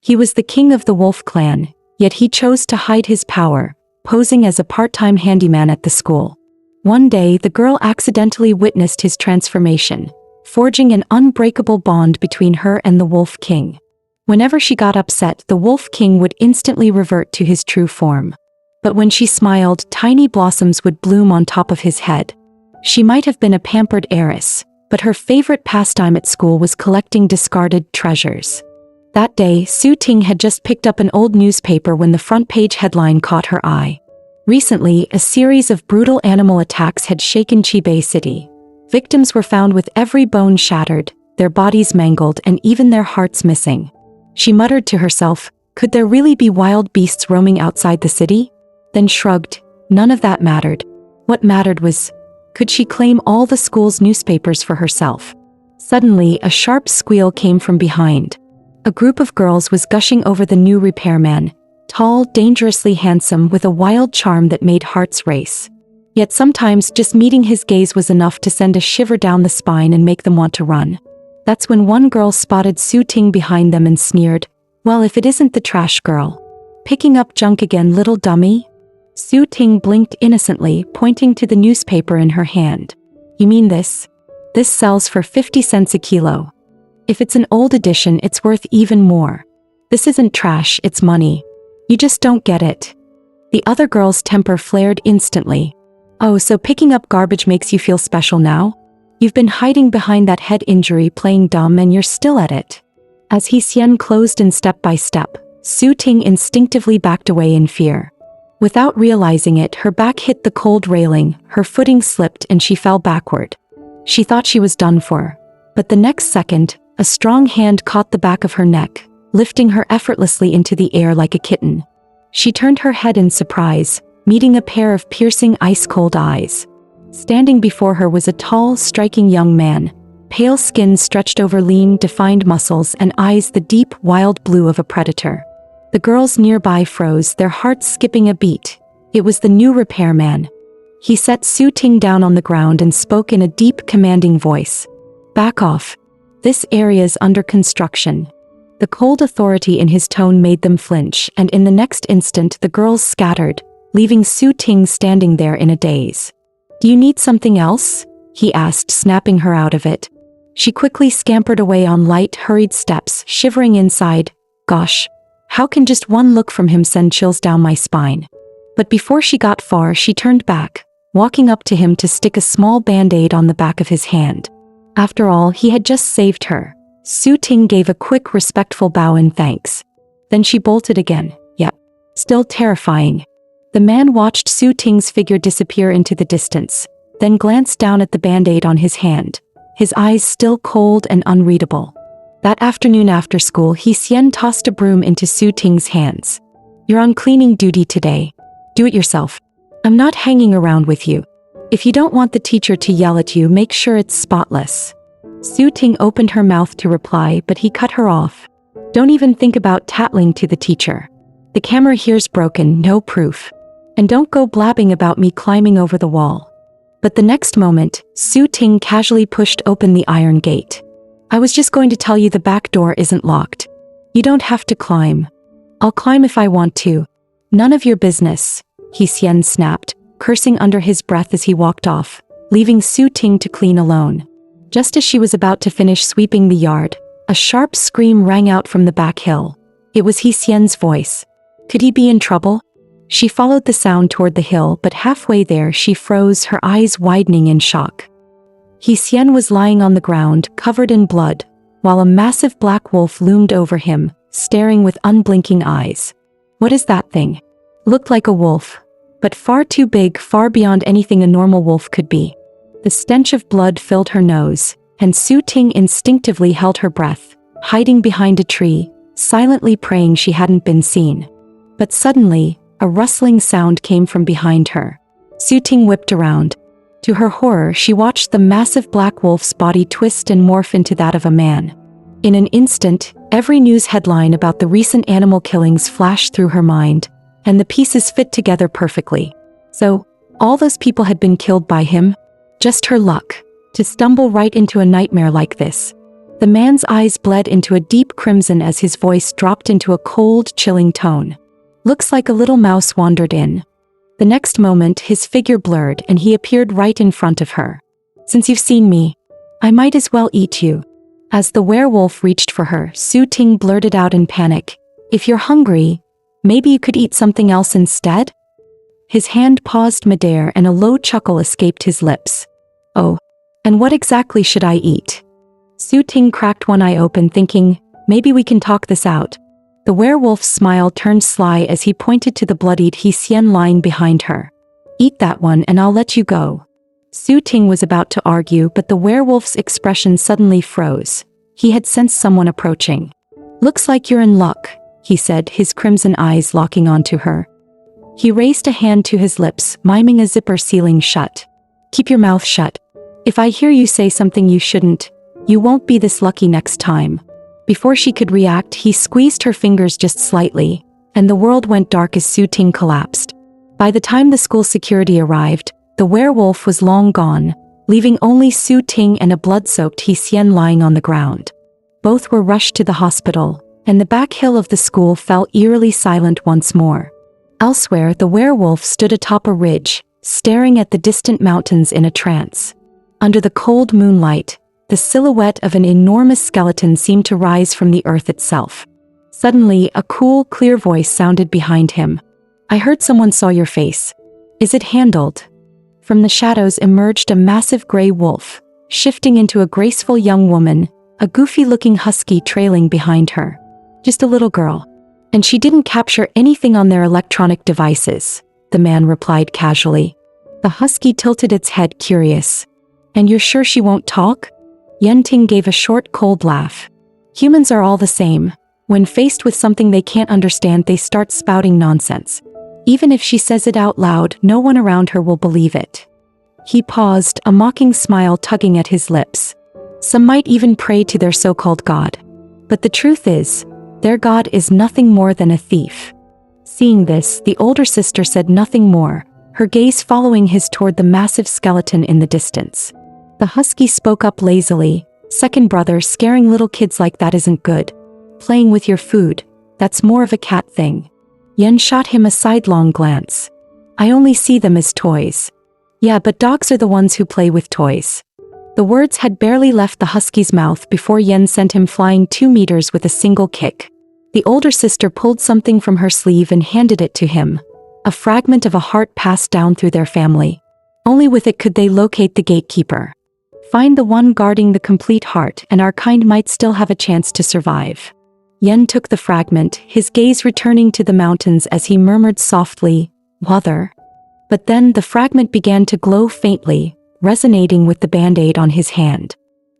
He was the king of the wolf clan, yet he chose to hide his power, posing as a part-time handyman at the school. One day, the girl accidentally witnessed his transformation, forging an unbreakable bond between her and the Wolf King. Whenever she got upset, the Wolf King would instantly revert to his true form. But when she smiled, tiny blossoms would bloom on top of his head. She might have been a pampered heiress, but her favorite pastime at school was collecting discarded treasures. That day, Su Ting had just picked up an old newspaper when the front page headline caught her eye. Recently, a series of brutal animal attacks had shaken Chibei City. Victims were found with every bone shattered, their bodies mangled, and even their hearts missing. She muttered to herself, could there really be wild beasts roaming outside the city? Then shrugged. None of that mattered. What mattered was, could she claim all the school's newspapers for herself? Suddenly, a sharp squeal came from behind. A group of girls was gushing over the new repairman, tall, dangerously handsome, with a wild charm that made hearts race. Yet sometimes just meeting his gaze was enough to send a shiver down the spine and make them want to run. That's when one girl spotted Su Ting behind them and sneered, well, if it isn't the trash girl. Picking up junk again, little dummy? Su Ting blinked innocently, pointing to the newspaper in her hand. You mean this? This sells for 50 cents a kilo. If it's an old edition, it's worth even more. This isn't trash, it's money. You just don't get it. The other girl's temper flared instantly. Oh, so picking up garbage makes you feel special now? You've been hiding behind that head injury playing dumb and you're still at it. As Hsien closed in step by step, Su Ting instinctively backed away in fear. Without realizing it, her back hit the cold railing, her footing slipped and she fell backward. She thought she was done for. But the next second, a strong hand caught the back of her neck, lifting her effortlessly into the air like a kitten. She turned her head in surprise, meeting a pair of piercing ice-cold eyes. Standing before her was a tall, striking young man, pale skin stretched over lean, defined muscles and eyes the deep, wild blue of a predator. The girls nearby froze, their hearts skipping a beat. It was the new repairman. He set Su Ting down on the ground and spoke in a deep, commanding voice. Back off. This area's under construction. The cold authority in his tone made them flinch, and in the next instant the girls scattered, leaving Su Ting standing there in a daze. Do you need something else? He asked, snapping her out of it. She quickly scampered away on light, hurried steps, shivering inside. Gosh, how can just one look from him send chills down my spine? But before she got far, she turned back, walking up to him to stick a small band-aid on the back of his hand. After all, he had just saved her. Su Ting gave a quick, respectful bow in thanks. Then she bolted again. Yep. Still terrifying. The man watched Su Ting's figure disappear into the distance, then glanced down at the band-aid on his hand, his eyes still cold and unreadable. That afternoon after school, Hsien tossed a broom into Su Ting's hands. You're on cleaning duty today. Do it yourself. I'm not hanging around with you. If you don't want the teacher to yell at you, make sure it's spotless. Su Ting opened her mouth to reply, but he cut her off. Don't even think about tattling to the teacher. The camera here's broken, no proof. And don't go blabbing about me climbing over the wall. But the next moment, Su Ting casually pushed open the iron gate. I was just going to tell you the back door isn't locked. You don't have to climb. I'll climb if I want to. None of your business, Hsien snapped, cursing under his breath as he walked off, leaving Su Ting to clean alone. Just as she was about to finish sweeping the yard, a sharp scream rang out from the back hill. It was Hsien's voice. Could he be in trouble? She followed the sound toward the hill, but halfway there she froze, her eyes widening in shock. Hsien was lying on the ground, covered in blood, while a massive black wolf loomed over him, staring with unblinking eyes. What is that thing? Looked like a wolf, but far too big, far beyond anything a normal wolf could be. The stench of blood filled her nose, and Su Ting instinctively held her breath, hiding behind a tree, silently praying she hadn't been seen. But suddenly, a rustling sound came from behind her. Su Ting whipped around. To her horror, she watched the massive black wolf's body twist and morph into that of a man. In an instant, every news headline about the recent animal killings flashed through her mind, and the pieces fit together perfectly. So, all those people had been killed by him? Just her luck, to stumble right into a nightmare like this. The man's eyes bled into a deep crimson as his voice dropped into a cold, chilling tone. Looks like a little mouse wandered in. The next moment, his figure blurred and he appeared right in front of her. Since you've seen me, I might as well eat you. As the werewolf reached for her, Su Ting blurted out in panic, if you're hungry, maybe you could eat something else instead? His hand paused midair and a low chuckle escaped his lips. Oh, and what exactly should I eat? Su Ting cracked one eye open thinking, maybe we can talk this out. The werewolf's smile turned sly as he pointed to the bloodied Hsien lying behind her. Eat that one and I'll let you go. Su Ting was about to argue, but the werewolf's expression suddenly froze. He had sensed someone approaching. Looks like you're in luck, he said, his crimson eyes locking onto her. He raised a hand to his lips, miming a zipper sealing shut. Keep your mouth shut. If I hear you say something you shouldn't, you won't be this lucky next time. Before she could react, he squeezed her fingers just slightly, and the world went dark as Su Ting collapsed. By the time the school security arrived, the werewolf was long gone, leaving only Su Ting and a blood-soaked Hsien lying on the ground. Both were rushed to the hospital, and the back hill of the school fell eerily silent once more. Elsewhere, the werewolf stood atop a ridge, staring at the distant mountains in a trance. Under the cold moonlight, the silhouette of an enormous skeleton seemed to rise from the earth itself. Suddenly, a cool, clear voice sounded behind him. I heard someone saw your face. Is it handled? From the shadows emerged a massive gray wolf, shifting into a graceful young woman, a goofy-looking husky trailing behind her. Just a little girl. And she didn't capture anything on their electronic devices, the man replied casually. The husky tilted its head, curious. And you're sure she won't talk? Yen Ting gave a short, cold laugh. Humans are all the same. When faced with something they can't understand, they start spouting nonsense. Even if she says it out loud, no one around her will believe it. He paused, a mocking smile tugging at his lips. Some might even pray to their so-called god. But the truth is, their god is nothing more than a thief. Seeing this, the older sister said nothing more, her gaze following his toward the massive skeleton in the distance. The husky spoke up lazily, second brother, scaring little kids like that isn't good. Playing with your food, that's more of a cat thing. Yen shot him a sidelong glance. I only see them as toys. Yeah, but dogs are the ones who play with toys. The words had barely left the husky's mouth before Yen sent him flying 2 meters with a single kick. The older sister pulled something from her sleeve and handed it to him. A fragment of a heart passed down through their family. Only with it could they locate the gatekeeper. Find the one guarding the complete heart and our kind might still have a chance to survive. Yen took the fragment, his gaze returning to the mountains as he murmured softly, Mother. But then the fragment began to glow faintly, resonating with the band-aid on his hand.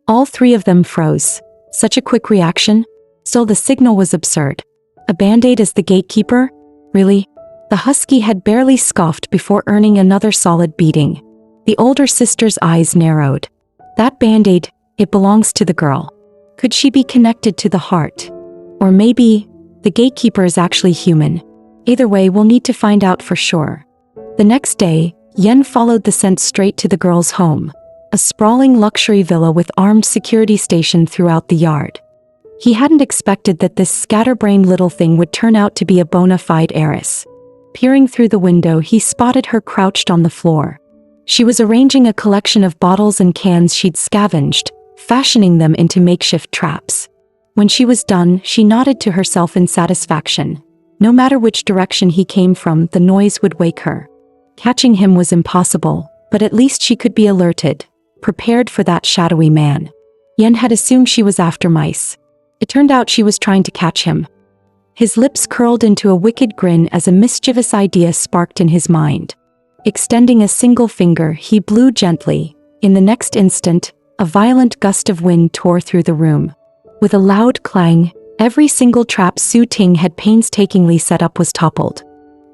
All 3 of them froze. Such a quick reaction? Still, the signal was absurd. A band-aid as the gatekeeper? Really? The husky had barely scoffed before earning another solid beating. The older sister's eyes narrowed. That band-aid, it belongs to the girl. Could she be connected to the heart? Or maybe, the gatekeeper is actually human. Either way, we'll need to find out for sure. The next day, Yen followed the scent straight to the girl's home, a sprawling luxury villa with armed security stationed throughout the yard. He hadn't expected that this scatterbrained little thing would turn out to be a bona fide heiress. Peering through the window, he spotted her crouched on the floor. She was arranging a collection of bottles and cans she'd scavenged, fashioning them into makeshift traps. When she was done, she nodded to herself in satisfaction. No matter which direction he came from, the noise would wake her. Catching him was impossible, but at least she could be alerted, prepared for that shadowy man. Yen had assumed she was after mice. It turned out she was trying to catch him. His lips curled into a wicked grin as a mischievous idea sparked in his mind. Extending a single finger, he blew gently. In the next instant, a violent gust of wind tore through the room. With a loud clang, every single trap Su Ting had painstakingly set up was toppled.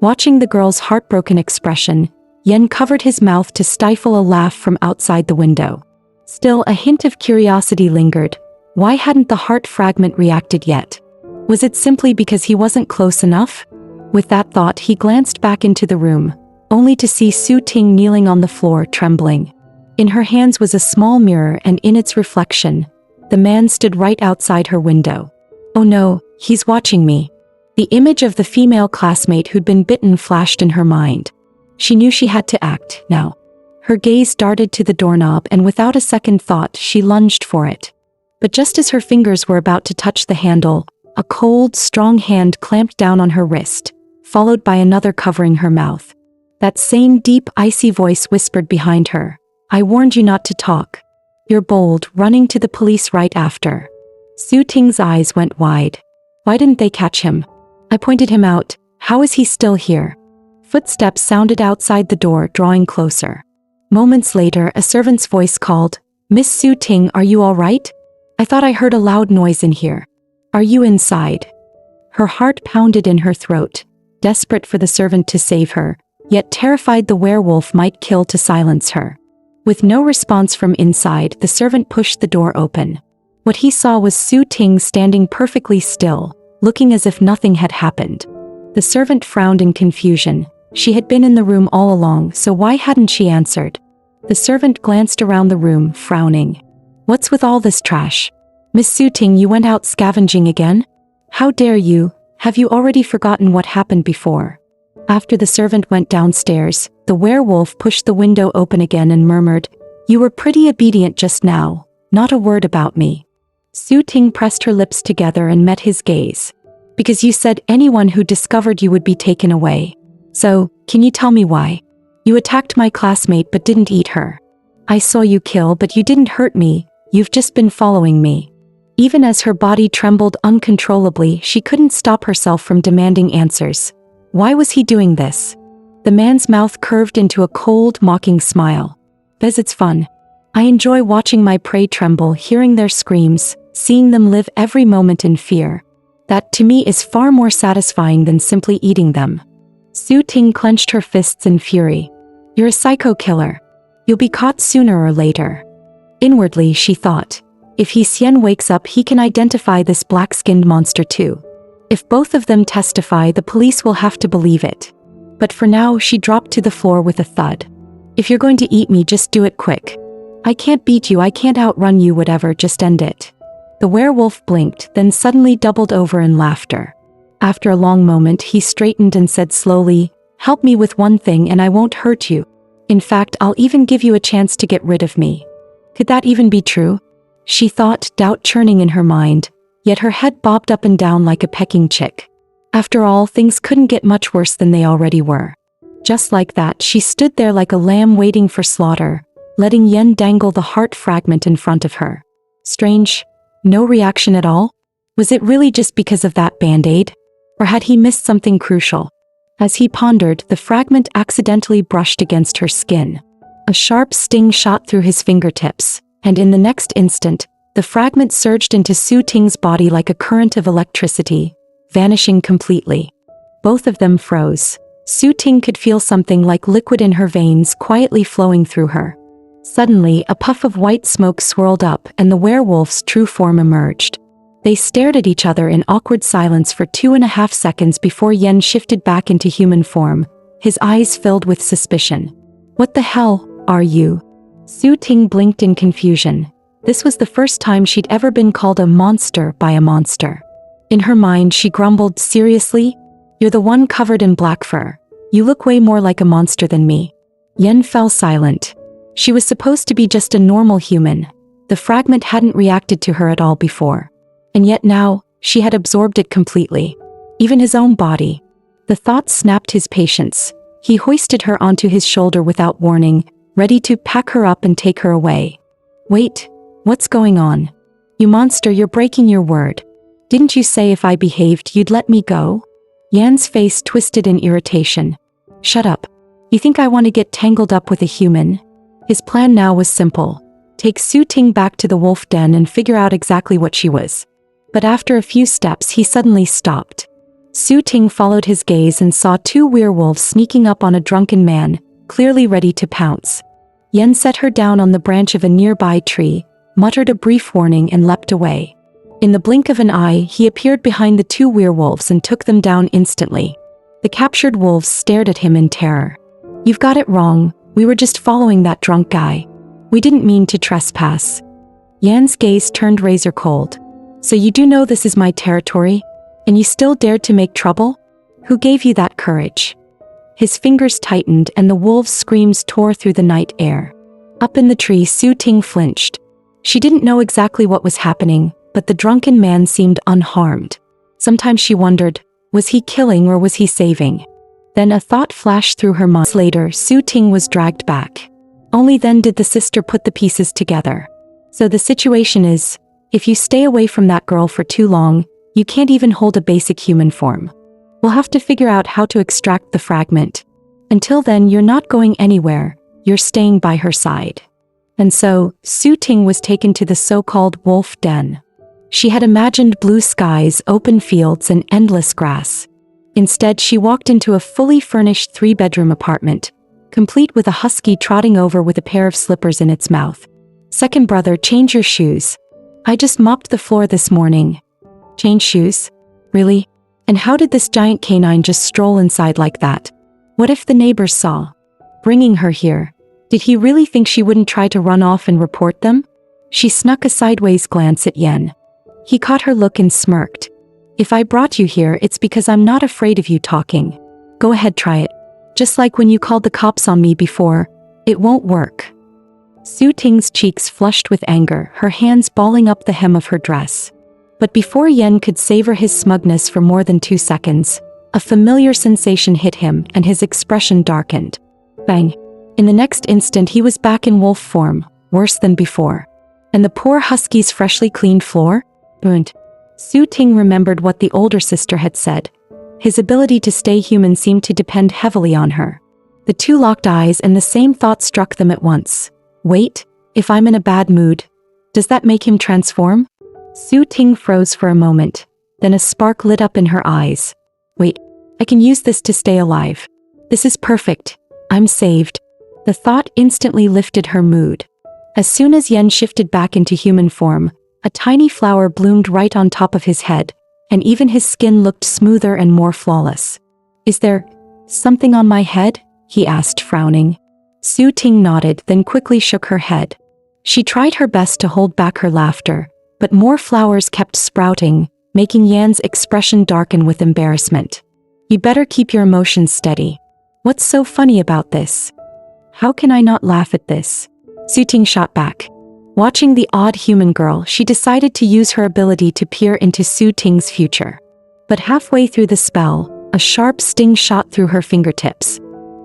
Watching the girl's heartbroken expression, Yen covered his mouth to stifle a laugh from outside the window. Still, a hint of curiosity lingered. Why hadn't the heart fragment reacted yet? Was it simply because he wasn't close enough? With that thought, he glanced back into the room, only to see Su Ting kneeling on the floor, trembling. In her hands was a small mirror and in its reflection, The man stood right outside her window. Oh no, he's watching me. The image of the female classmate who'd been bitten flashed in her mind. She knew she had to act now. Her gaze darted to the doorknob and without a second thought she lunged for it. But just as her fingers were about to touch the handle, a cold, strong hand clamped down on her wrist, followed by another covering her mouth. That same deep, icy voice whispered behind her, "I warned you not to talk. You're bold, running to the police right after." Su Ting's eyes went wide. Why didn't they catch him? I pointed him out. How is he still here? Footsteps sounded outside the door, drawing closer. Moments later, a servant's voice called, "Miss Su Ting, are you all right? I thought I heard a loud noise in here. Are you inside?" Her heart pounded in her throat, desperate for the servant to save her, yet terrified the werewolf might kill to silence her. With no response from inside, the servant pushed the door open. What he saw was Su Ting standing perfectly still, looking as if nothing had happened. The servant frowned in confusion. She had been in the room all along, so why hadn't she answered? The servant glanced around the room, frowning. "What's with all this trash? Miss Su Ting, you went out scavenging again? How dare you? Have you already forgotten what happened before?" After the servant went downstairs, the werewolf pushed the window open again and murmured, "You were pretty obedient just now, not a word about me." Su Ting pressed her lips together and met his gaze. "Because you said anyone who discovered you would be taken away. So, can you tell me why? You attacked my classmate but didn't eat her. I saw you kill but you didn't hurt me, you've just been following me." Even as her body trembled uncontrollably, she couldn't stop herself from demanding answers. Why was he doing this? The man's mouth curved into a cold, mocking smile. "'Cause it's fun. I enjoy watching my prey tremble, hearing their screams, seeing them live every moment in fear. That to me is far more satisfying than simply eating them." Su Ting clenched her fists in fury. "You're a psycho killer. You'll be caught sooner or later." Inwardly, she thought, if He Xian wakes up, he can identify this black-skinned monster too. If both of them testify, the police will have to believe it. But for now, she dropped to the floor with a thud. "If you're going to eat me, just do it quick. I can't beat you, I can't outrun you, whatever, just end it." The werewolf blinked, then suddenly doubled over in laughter. After a long moment, he straightened and said slowly, "Help me with one thing and I won't hurt you. In fact, I'll even give you a chance to get rid of me." Could that even be true? She thought, doubt churning in her mind, yet her head bobbed up and down like a pecking chick. After all, things couldn't get much worse than they already were. Just like that, she stood there like a lamb waiting for slaughter, letting Yen dangle the heart fragment in front of her. Strange. No reaction at all? Was it really just because of that band-aid? Or had he missed something crucial? As he pondered, the fragment accidentally brushed against her skin. A sharp sting shot through his fingertips, and in the next instant, the fragment surged into Su Ting's body like a current of electricity, vanishing completely. Both of them froze. Su Ting could feel something like liquid in her veins quietly flowing through her. Suddenly, a puff of white smoke swirled up and the werewolf's true form emerged. They stared at each other in awkward silence for 2.5 seconds before Yen shifted back into human form, his eyes filled with suspicion. "What the hell are you?" Su Ting blinked in confusion. This was the first time she'd ever been called a monster by a monster. In her mind, she grumbled, "Seriously? You're the one covered in black fur. You look way more like a monster than me." Yen fell silent. She was supposed to be just a normal human. The fragment hadn't reacted to her at all before. And yet now, she had absorbed it completely. Even his own body. The thought snapped his patience. He hoisted her onto his shoulder without warning, ready to pack her up and take her away. "Wait, what's going on? You monster, you're breaking your word. Didn't you say if I behaved, you'd let me go?" Yan's face twisted in irritation. "Shut up. You think I want to get tangled up with a human?" His plan now was simple. Take Su Ting back to the wolf den and figure out exactly what she was. But after a few steps, he suddenly stopped. Su Ting followed his gaze and saw 2 werewolves sneaking up on a drunken man, clearly ready to pounce. Yen set her down on the branch of a nearby tree, muttered a brief warning and leapt away. In the blink of an eye, he appeared behind the 2 werewolves and took them down instantly. The captured wolves stared at him in terror. "You've got it wrong, we were just following that drunk guy. We didn't mean to trespass." Yan's gaze turned razor cold. So you do know this is my territory? And you still dared to make trouble? Who gave you that courage? His fingers tightened and the wolf's screams tore through the night air. Up in the tree, Su Ting flinched. She didn't know exactly what was happening, but the drunken man seemed unharmed. Sometimes she wondered, was he killing or was he saving? Then a thought flashed through her mind. Later, Su Ting was dragged back. Only then did the sister put the pieces together. So the situation is, if you stay away from that girl for too long, you can't even hold a basic human form. We'll have to figure out how to extract the fragment. Until then, you're not going anywhere, you're staying by her side. And so, Su Ting was taken to the so-called wolf den. She had imagined blue skies, open fields, and endless grass. Instead, she walked into a fully furnished 3-bedroom apartment, complete with a husky trotting over with a pair of slippers in its mouth. Second brother, change your shoes. I just mopped the floor this morning. Change shoes? Really? And how did this giant canine just stroll inside like that? What if the neighbors saw? Bringing her here. Did he really think she wouldn't try to run off and report them? She snuck a sideways glance at Yen. He caught her look and smirked. If I brought you here, it's because I'm not afraid of you talking. Go ahead, try it. Just like when you called the cops on me before, it won't work. Su Ting's cheeks flushed with anger, her hands balling up the hem of her dress. But before Yen could savor his smugness for more than 2 seconds, a familiar sensation hit him and his expression darkened. Bang! In the next instant he was back in wolf form, worse than before. And the poor husky's freshly cleaned floor? Burnt. Su Ting remembered what the older sister had said. His ability to stay human seemed to depend heavily on her. The two locked eyes and the same thought struck them at once. Wait, if I'm in a bad mood, does that make him transform? Su Ting froze for a moment, then a spark lit up in her eyes. Wait, I can use this to stay alive. This is perfect. I'm saved. The thought instantly lifted her mood. As soon as Yen shifted back into human form, a tiny flower bloomed right on top of his head, and even his skin looked smoother and more flawless. Is there something on my head? He asked, frowning. Su Ting nodded, then quickly shook her head. She tried her best to hold back her laughter, but more flowers kept sprouting, making Yan's expression darken with embarrassment. You better keep your emotions steady. What's so funny about this? How can I not laugh at this? Su Ting shot back. Watching the odd human girl, she decided to use her ability to peer into Su Ting's future. But halfway through the spell, a sharp sting shot through her fingertips.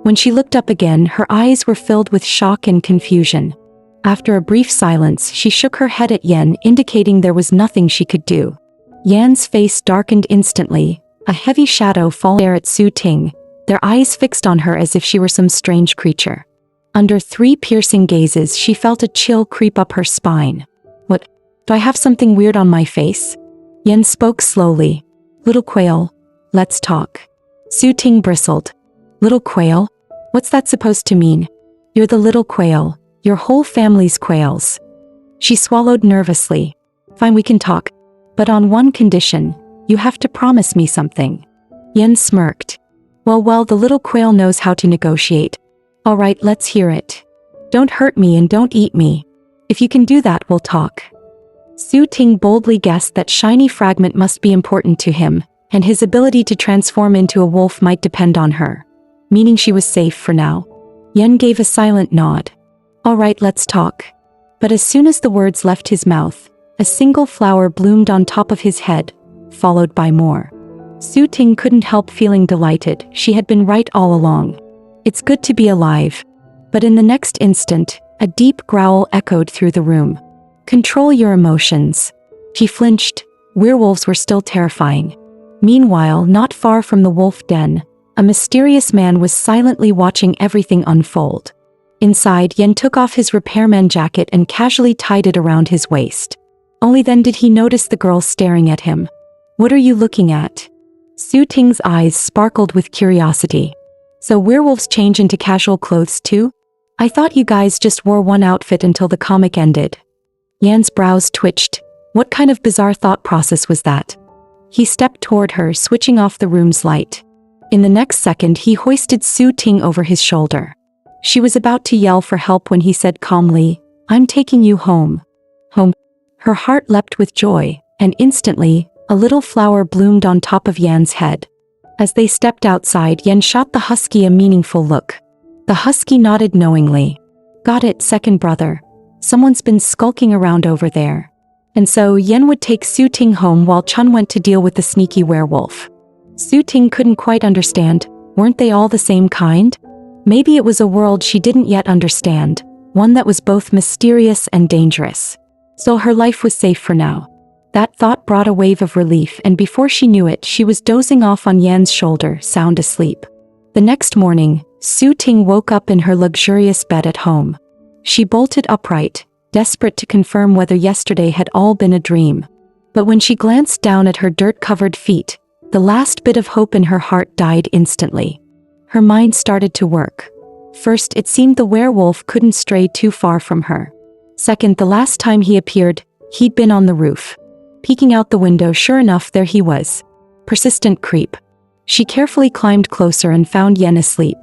When she looked up again, her eyes were filled with shock and confusion. After a brief silence, she shook her head at Yen, indicating there was nothing she could do. Yan's face darkened instantly, a heavy shadow falling there at Su Ting, their eyes fixed on her as if she were some strange creature. Under 3 piercing gazes, she felt a chill creep up her spine. What? Do I have something weird on my face? Yen spoke slowly. Little quail, let's talk. Su Ting bristled. Little quail? What's that supposed to mean? You're the little quail. Your whole family's quails. She swallowed nervously. Fine, we can talk. But on one condition, you have to promise me something. Yen smirked. Well, the little quail knows how to negotiate. All right, let's hear it. Don't hurt me and don't eat me. If you can do that, we'll talk. Su Ting boldly guessed that shiny fragment must be important to him, and his ability to transform into a wolf might depend on her. Meaning she was safe for now. Yen gave a silent nod. All right, let's talk. But as soon as the words left his mouth, a single flower bloomed on top of his head, followed by more. Su Ting couldn't help feeling delighted. She had been right all along. It's good to be alive. But in the next instant, a deep growl echoed through the room. Control your emotions. She flinched. Werewolves were still terrifying. Meanwhile, not far from the wolf den, a mysterious man was silently watching everything unfold. Inside, Yen took off his repairman jacket and casually tied it around his waist. Only then did he notice the girl staring at him. What are you looking at? Su Ting's eyes sparkled with curiosity. So werewolves change into casual clothes too? I thought you guys just wore one outfit until the comic ended. Yan's brows twitched. What kind of bizarre thought process was that? He stepped toward her, switching off the room's light. In the next second, he hoisted Su Ting over his shoulder. She was about to yell for help when he said calmly, I'm taking you home. Home? Her heart leapt with joy, and instantly, a little flower bloomed on top of Yan's head. As they stepped outside, Yan shot the husky a meaningful look. The husky nodded knowingly. Got it, second brother. Someone's been skulking around over there. And so Yan would take Su Ting home while Chun went to deal with the sneaky werewolf. Su Ting couldn't quite understand, weren't they all the same kind? Maybe it was a world she didn't yet understand, one that was both mysterious and dangerous. So her life was safe for now. That thought brought a wave of relief, and before she knew it, she was dozing off on Yan's shoulder, sound asleep. The next morning, Su Ting woke up in her luxurious bed at home. She bolted upright, desperate to confirm whether yesterday had all been a dream. But when she glanced down at her dirt-covered feet, the last bit of hope in her heart died instantly. Her mind started to work. First, it seemed the werewolf couldn't stray too far from her. Second, the last time he appeared, he'd been on the roof. Peeking out the window, sure enough, there he was. Persistent creep. She carefully climbed closer and found Yen asleep.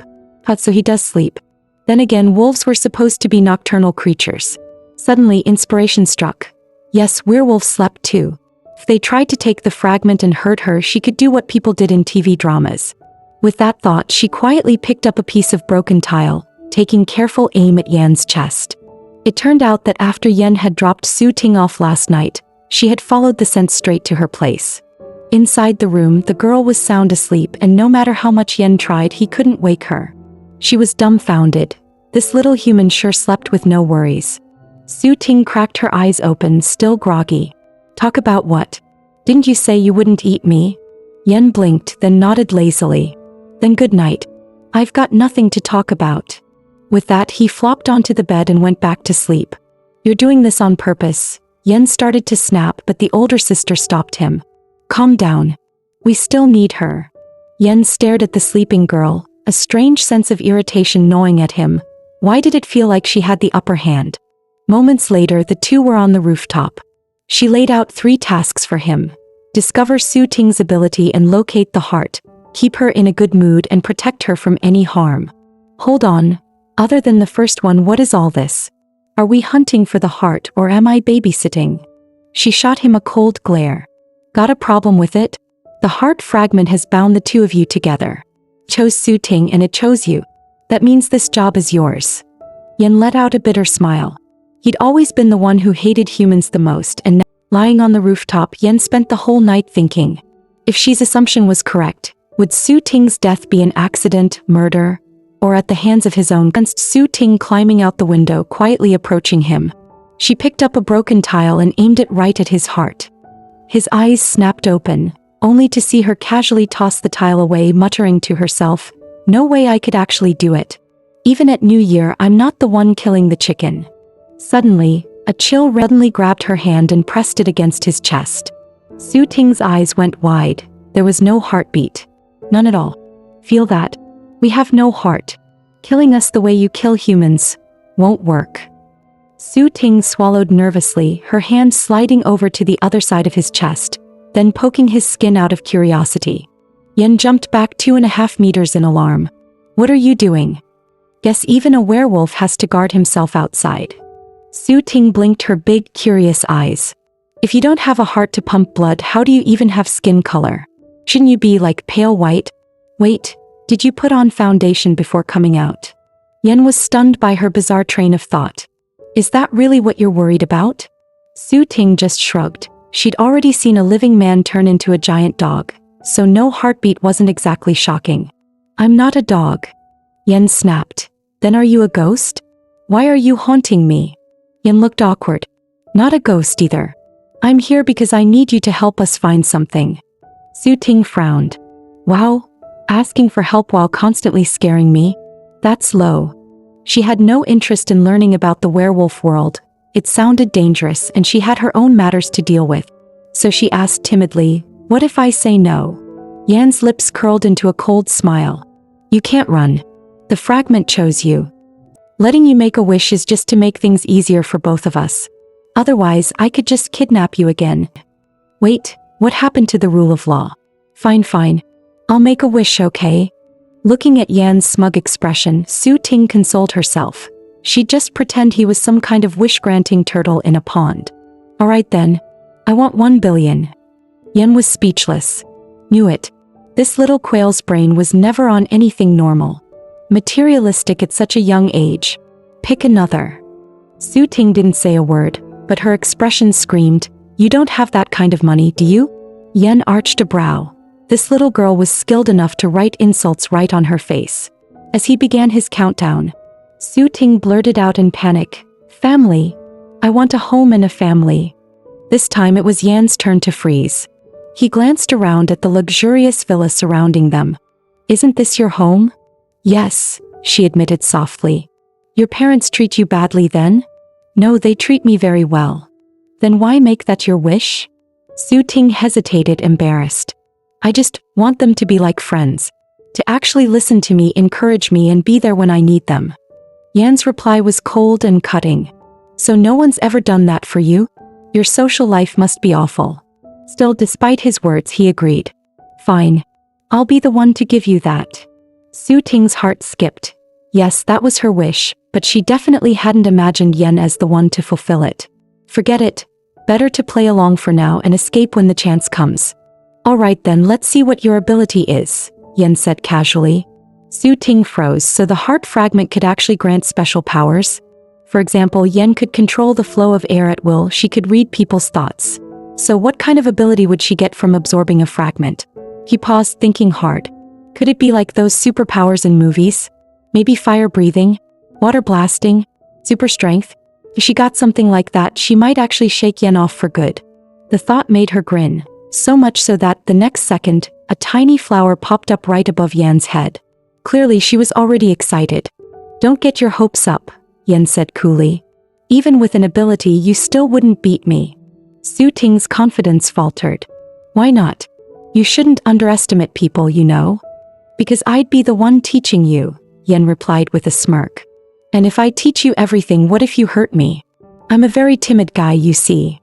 So he does sleep. Then again, wolves were supposed to be nocturnal creatures. Suddenly, inspiration struck. Yes, werewolves slept too. If they tried to take the fragment and hurt her, she could do what people did in TV dramas. With that thought, she quietly picked up a piece of broken tile, taking careful aim at Yan's chest. It turned out that after Yen had dropped Su Ting off last night, she had followed the scent straight to her place. Inside the room, the girl was sound asleep, and no matter how much Yen tried, he couldn't wake her. She was dumbfounded. This little human sure slept with no worries. Su Ting cracked her eyes open, still groggy. Talk about what? Didn't you say you wouldn't eat me? Yen blinked, then nodded lazily. Then good night. I've got nothing to talk about. With that, he flopped onto the bed and went back to sleep. You're doing this on purpose. Yen started to snap, but the older sister stopped him. Calm down. We still need her. Yen stared at the sleeping girl, a strange sense of irritation gnawing at him. Why did it feel like she had the upper hand? Moments later, the two were on the rooftop. She laid out 3 tasks for him. Discover Su Ting's ability and locate the heart, keep her in a good mood and protect her from any harm. Hold on. Other than the first one, what is all this? Are we hunting for the heart or am I babysitting? She shot him a cold glare. Got a problem with it? The heart fragment has bound the two of you together. Chose Su Ting and it chose you. That means this job is yours. Yen let out a bitter smile. He'd always been the one who hated humans the most, and now, lying on the rooftop, Yen spent the whole night thinking. If she's assumption was correct, would Su Ting's death be an accident, murder, or at the hands of his own? Sensed Su Ting climbing out the window, quietly approaching him. She picked up a broken tile and aimed it right at his heart. His eyes snapped open, only to see her casually toss the tile away, muttering to herself, "No way I could actually do it. Even at New Year, I'm not the one killing the chicken." Suddenly, a chill grabbed her hand and pressed it against his chest. Su Ting's eyes went wide. There was no heartbeat. None at all. Feel that? We have no heart. Killing us the way you kill humans won't work. Su Ting swallowed nervously, her hand sliding over to the other side of his chest, then poking his skin out of curiosity. Yen jumped back 2.5 meters in alarm. What are you doing? Guess even a werewolf has to guard himself outside. Su Ting blinked her big, curious eyes. If you don't have a heart to pump blood, how do you even have skin color? Shouldn't you be like pale white? Wait, did you put on foundation before coming out? Yen was stunned by her bizarre train of thought. Is that really what you're worried about? Su Ting just shrugged. She'd already seen a living man turn into a giant dog, so no heartbeat wasn't exactly shocking. I'm not a dog. Yen snapped. Then are you a ghost? Why are you haunting me? Yen looked awkward. Not a ghost either. I'm here because I need you to help us find something. Su Ting frowned. Wow, asking for help while constantly scaring me? That's low. She had no interest in learning about the werewolf world. It sounded dangerous and she had her own matters to deal with. So she asked timidly, what if I say no? Yan's lips curled into a cold smile. You can't run. The fragment chose you. Letting you make a wish is just to make things easier for both of us. Otherwise, I could just kidnap you again. Wait, what happened to the rule of law? Fine. I'll make a wish, okay? Looking at Yan's smug expression, Su Ting consoled herself. She'd just pretend he was some kind of wish-granting turtle in a pond. Alright then. I want 1 billion. Yen was speechless. Knew it. This little quail's brain was never on anything normal. Materialistic at such a young age. Pick another. Su Ting didn't say a word, but her expression screamed, "You don't have that kind of money, do you?" Yen arched a brow. This little girl was skilled enough to write insults right on her face. As he began his countdown, Su Ting blurted out in panic, "Family. I want a home and a family." This time it was Yan's turn to freeze. He glanced around at the luxurious villa surrounding them. "Isn't this your home?" "Yes," she admitted softly. "Your parents treat you badly then?" "No, they treat me very well." "Then why make that your wish?" Su Ting hesitated, embarrassed. "I just want them to be like friends. To actually listen to me, encourage me, and be there when I need them." Yan's reply was cold and cutting. "So no one's ever done that for you? Your social life must be awful." Still, despite his words, he agreed. "Fine. I'll be the one to give you that." Su Ting's heart skipped. Yes, that was her wish, but she definitely hadn't imagined Yen as the one to fulfill it. Forget it. Better to play along for now and escape when the chance comes. "Alright then, let's see what your ability is," Yen said casually. Su Ting froze. So the heart fragment could actually grant special powers? For example, Yen could control the flow of air at will. She could read people's thoughts. So what kind of ability would she get from absorbing a fragment? He paused, thinking hard. Could it be like those superpowers in movies? Maybe fire breathing? Water blasting? Super strength? If she got something like that, she might actually shake Yen off for good. The thought made her grin. So much so that, the next second, a tiny flower popped up right above Yan's head. Clearly she was already excited. "Don't get your hopes up," Yen said coolly. "Even with an ability, you still wouldn't beat me." Su Ting's confidence faltered. "Why not? You shouldn't underestimate people, you know." "Because I'd be the one teaching you," Yen replied with a smirk. "And if I teach you everything, what if you hurt me? I'm a very timid guy, you see."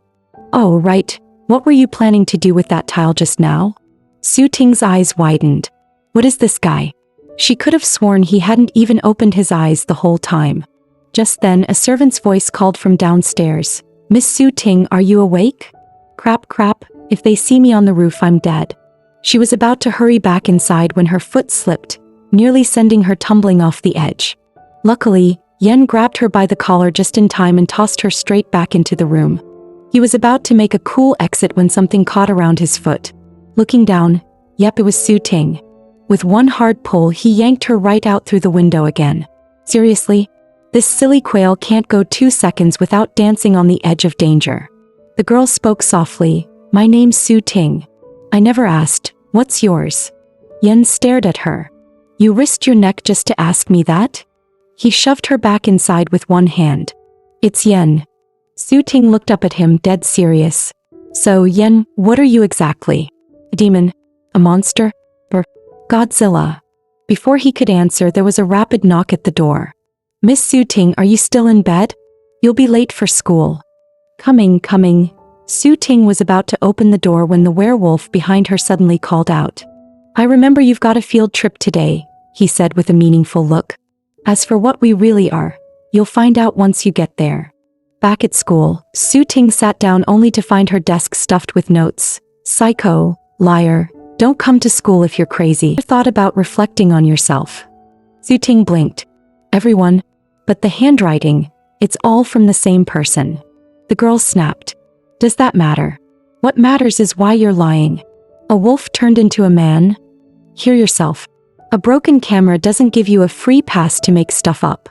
"Oh, right. What were you planning to do with that tile just now?" Su Ting's eyes widened. "What is this guy?" She could have sworn he hadn't even opened his eyes the whole time. Just then, a servant's voice called from downstairs. "Miss Su Ting, are you awake?" Crap, if they see me on the roof, I'm dead." She was about to hurry back inside when her foot slipped, nearly sending her tumbling off the edge. Luckily, Yen grabbed her by the collar just in time and tossed her straight back into the room. He was about to make a cool exit when something caught around his foot. Looking down, yep, it was Su Ting. With one hard pull, he yanked her right out through the window again. Seriously? This silly quail can't go 2 seconds without dancing on the edge of danger. The girl spoke softly. "My name's Su Ting. I never asked, what's yours?" Yen stared at her. "You risked your neck just to ask me that?" He shoved her back inside with one hand. "It's Yen." Su Ting looked up at him, dead serious. "So, Yen, what are you exactly? A demon? A monster? Or Godzilla?" Before he could answer, there was a rapid knock at the door. "Miss Su Ting, are you still in bed? You'll be late for school." Coming. Su Ting was about to open the door when the werewolf behind her suddenly called out. "I remember you've got a field trip today," he said with a meaningful look. "As for what we really are, you'll find out once you get there." Back at school, Su Ting sat down only to find her desk stuffed with notes. "Psycho, liar, don't come to school if you're crazy. Thought about reflecting on yourself?" Su Ting blinked. "Everyone, but the handwriting, it's all from the same person." The girl snapped. "Does that matter? What matters is why you're lying. A wolf turned into a man? Hear yourself. A broken camera doesn't give you a free pass to make stuff up."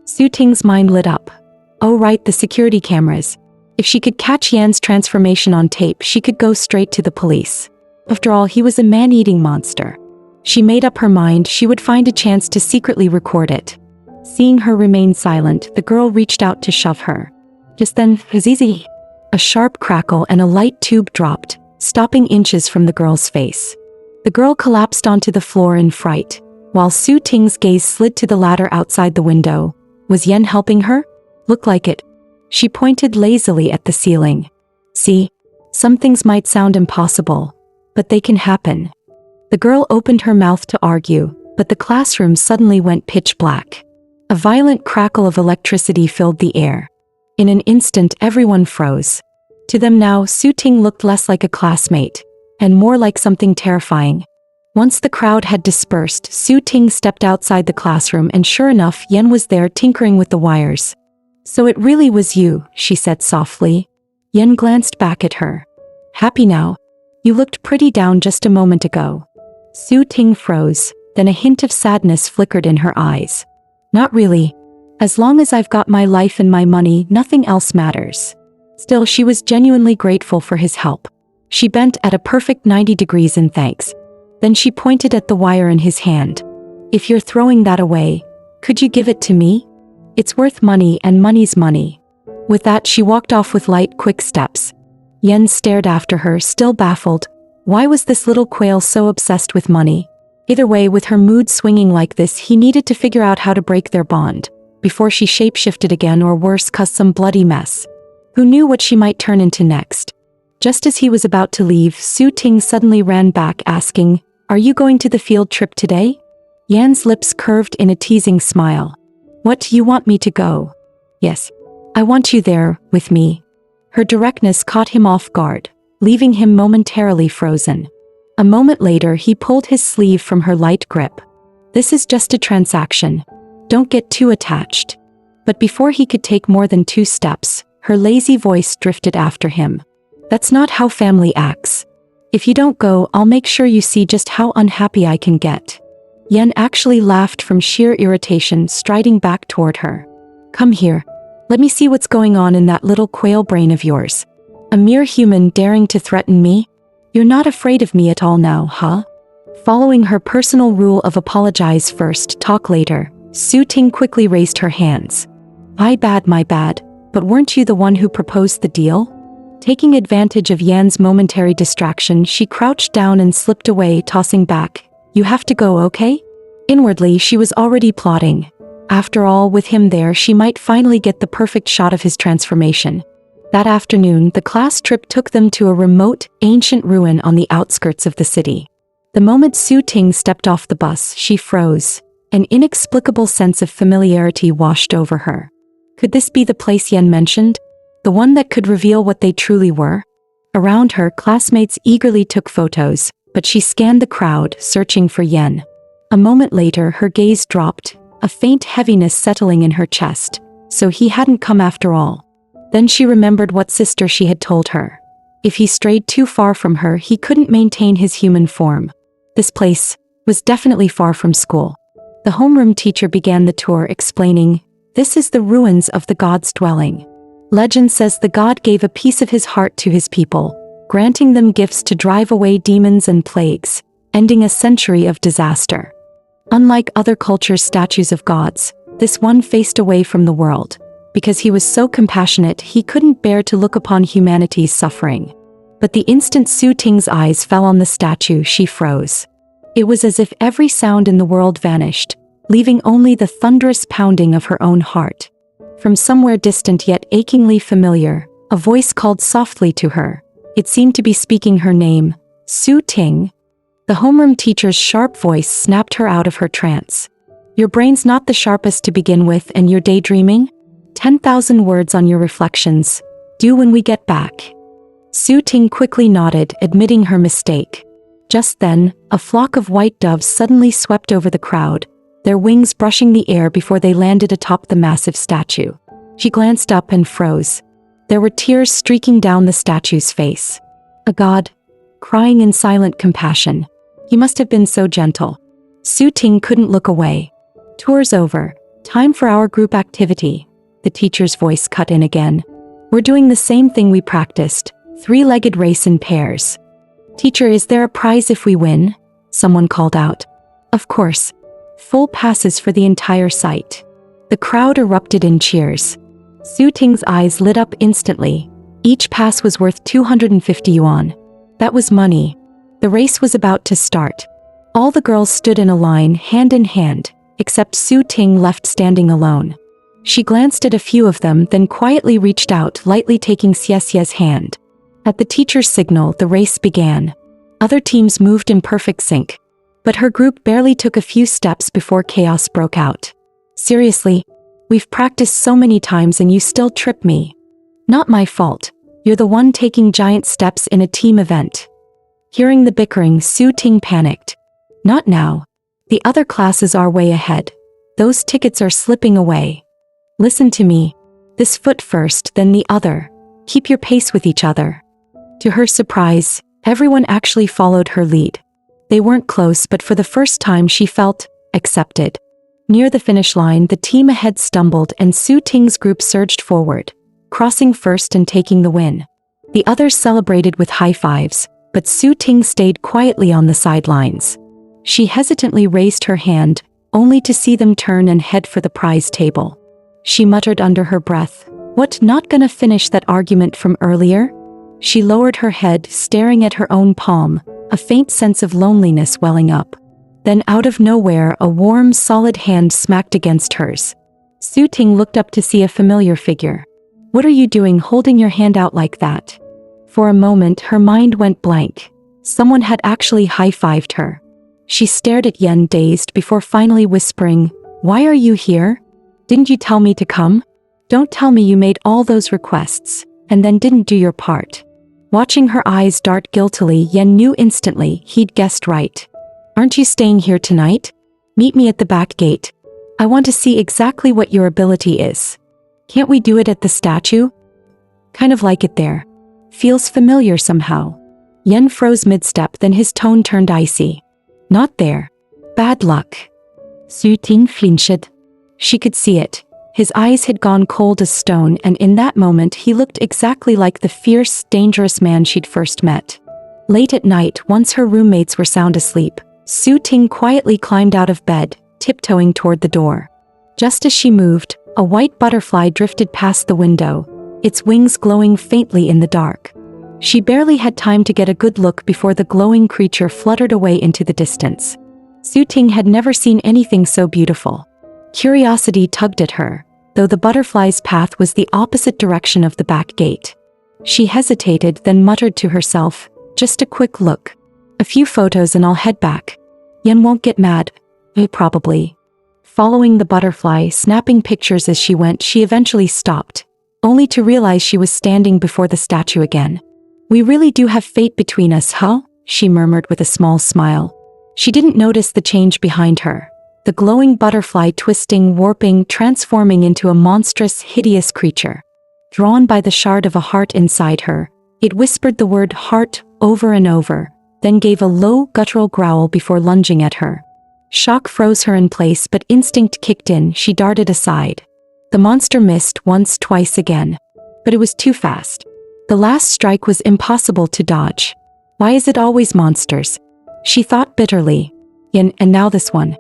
Su Ting's mind lit up. Oh right, the security cameras. If she could catch Yan's transformation on tape, she could go straight to the police. After all, he was a man-eating monster. She made up her mind she would find a chance to secretly record it. Seeing her remain silent, the girl reached out to shove her. Just then, Azizi. A sharp crackle and a light tube dropped, stopping inches from the girl's face. The girl collapsed onto the floor in fright, while Su Ting's gaze slid to the ladder outside the window. Was Yen helping her? Looked like it. She pointed lazily at the ceiling. "See? Some things might sound impossible, but they can happen." The girl opened her mouth to argue, but the classroom suddenly went pitch black. A violent crackle of electricity filled the air. In an instant, everyone froze. To them now, Su Ting looked less like a classmate, and more like something terrifying. Once the crowd had dispersed, Su Ting stepped outside the classroom and sure enough, Yen was there tinkering with the wires. "So it really was you," she said softly. Yen glanced back at her. "Happy now? You looked pretty down just a moment ago." Su Ting froze, then a hint of sadness flickered in her eyes. "Not really. As long as I've got my life and my money, nothing else matters." Still, she was genuinely grateful for his help. She bent at a perfect 90 degrees in thanks. Then she pointed at the wire in his hand. "If you're throwing that away, could you give it to me? It's worth money and money's money." With that, she walked off with light, quick steps. Yen stared after her, still baffled. Why was this little quail so obsessed with money? Either way, with her mood swinging like this, he needed to figure out how to break their bond, before she shapeshifted again or worse, cause some bloody mess. Who knew what she might turn into next? Just as he was about to leave, Su Ting suddenly ran back asking, "Are you going to the field trip today?" Yan's lips curved in a teasing smile. "What, do you want me to go?" "Yes. I want you there, with me." Her directness caught him off guard, leaving him momentarily frozen. A moment later, he pulled his sleeve from her light grip. "This is just a transaction. Don't get too attached." But before he could take more than 2 steps, her lazy voice drifted after him. "That's not how family acts. If you don't go, I'll make sure you see just how unhappy I can get." Yen actually laughed from sheer irritation, striding back toward her. "Come here. Let me see what's going on in that little quail brain of yours. A mere human daring to threaten me? You're not afraid of me at all now, huh?" Following her personal rule of apologize first, talk later, Su Ting quickly raised her hands. My bad, but weren't you the one who proposed the deal?" Taking advantage of Yan's momentary distraction, she crouched down and slipped away, tossing back, "You have to go, okay?" Inwardly, she was already plotting. After all, with him there, she might finally get the perfect shot of his transformation. That afternoon, the class trip took them to a remote, ancient ruin on the outskirts of the city. The moment Su Ting stepped off the bus, she froze. An inexplicable sense of familiarity washed over her. Could this be the place Yen mentioned? The one that could reveal what they truly were? Around her, classmates eagerly took photos, but she scanned the crowd, searching for Yen. A moment later, her gaze dropped, a faint heaviness settling in her chest. So he hadn't come after all. Then she remembered what sister she had told her. If he strayed too far from her, he couldn't maintain his human form. This place was definitely far from school. The homeroom teacher began the tour, explaining, "This is the ruins of the god's dwelling. Legend says the god gave a piece of his heart to his people, granting them gifts to drive away demons and plagues, ending a century of disaster. Unlike other cultures' statues of gods, this one faced away from the world. Because he was so compassionate, he couldn't bear to look upon humanity's suffering." But the instant Su Ting's eyes fell on the statue, she froze. It was as if every sound in the world vanished, leaving only the thunderous pounding of her own heart. From somewhere distant yet achingly familiar, a voice called softly to her. It seemed to be speaking her name, Su Ting. The homeroom teacher's sharp voice snapped her out of her trance. "Your brain's not the sharpest to begin with, and you're daydreaming? 10,000 words on your reflections. Due when we get back." Su Ting quickly nodded, admitting her mistake. Just then, a flock of white doves suddenly swept over the crowd, their wings brushing the air before they landed atop the massive statue. She glanced up and froze. There were tears streaking down the statue's face. A god, crying in silent compassion. He must have been so gentle. Su Ting couldn't look away. "Tour's over. Time for our group activity." The teacher's voice cut in again. "We're doing the same thing we practiced, 3-legged race in pairs." "Teacher, is there a prize if we win?" someone called out. "Of course. Full passes for the entire site." The crowd erupted in cheers. Su Ting's eyes lit up instantly. Each pass was worth 250 yuan. That was money. The race was about to start. All the girls stood in a line, hand in hand, except Su Ting left standing alone. She glanced at a few of them, then quietly reached out, lightly taking Xie's hand. At the teacher's signal, the race began. Other teams moved in perfect sync. But her group barely took a few steps before chaos broke out. "Seriously? We've practiced so many times and you still trip me." "Not my fault. You're the one taking giant steps in a team event. Hearing the bickering, Su Ting panicked. Not now. The other classes are way ahead. Those tickets are slipping away. Listen to me. This foot first, then the other. Keep your pace with each other. To her surprise, everyone actually followed her lead. They weren't close, but for the first time she felt accepted. Near the finish line, the team ahead stumbled and Su Ting's group surged forward, crossing first and taking the win. The others celebrated with high fives, but Su Ting stayed quietly on the sidelines. She hesitantly raised her hand, only to see them turn and head for the prize table. She muttered under her breath, "What, not gonna finish that argument from earlier?" She lowered her head, staring at her own palm, a faint sense of loneliness welling up. Then out of nowhere, a warm, solid hand smacked against hers. Su Ting looked up to see a familiar figure. "What are you doing holding your hand out like that?" For a moment, her mind went blank. Someone had actually high-fived her. She stared at Yen dazed before finally whispering, "Why are you here? Didn't you tell me to come? Don't tell me you made all those requests, and then didn't do your part." Watching her eyes dart guiltily, Yen knew instantly he'd guessed right. "Aren't you staying here tonight? Meet me at the back gate. I want to see exactly what your ability is. Can't we do it at the statue? Kind of like it there. Feels familiar somehow." Yen froze mid-step, then his tone turned icy. "Not there. Bad luck." Su Ting flinched. She could see it. His eyes had gone cold as stone, and in that moment he looked exactly like the fierce, dangerous man she'd first met. Late at night, once her roommates were sound asleep, Su Ting quietly climbed out of bed, tiptoeing toward the door. Just as she moved, a white butterfly drifted past the window, its wings glowing faintly in the dark. She barely had time to get a good look before the glowing creature fluttered away into the distance. Su Ting had never seen anything so beautiful. Curiosity tugged at her, though the butterfly's path was the opposite direction of the back gate. She hesitated, then muttered to herself, "Just a quick look. A few photos and I'll head back. Yen won't get mad. Probably." Following the butterfly, snapping pictures as she went, she eventually stopped, only to realize she was standing before the statue again. "We really do have fate between us, huh?" she murmured with a small smile. She didn't notice the change behind her. The glowing butterfly twisting, warping, transforming into a monstrous, hideous creature. Drawn by the shard of a heart inside her, it whispered the word heart over and over, then gave a low, guttural growl before lunging at her. Shock froze her in place, but instinct kicked in. She darted aside. The monster missed once, twice again. But it was too fast. The last strike was impossible to dodge. Why is it always monsters? She thought bitterly. And now this one.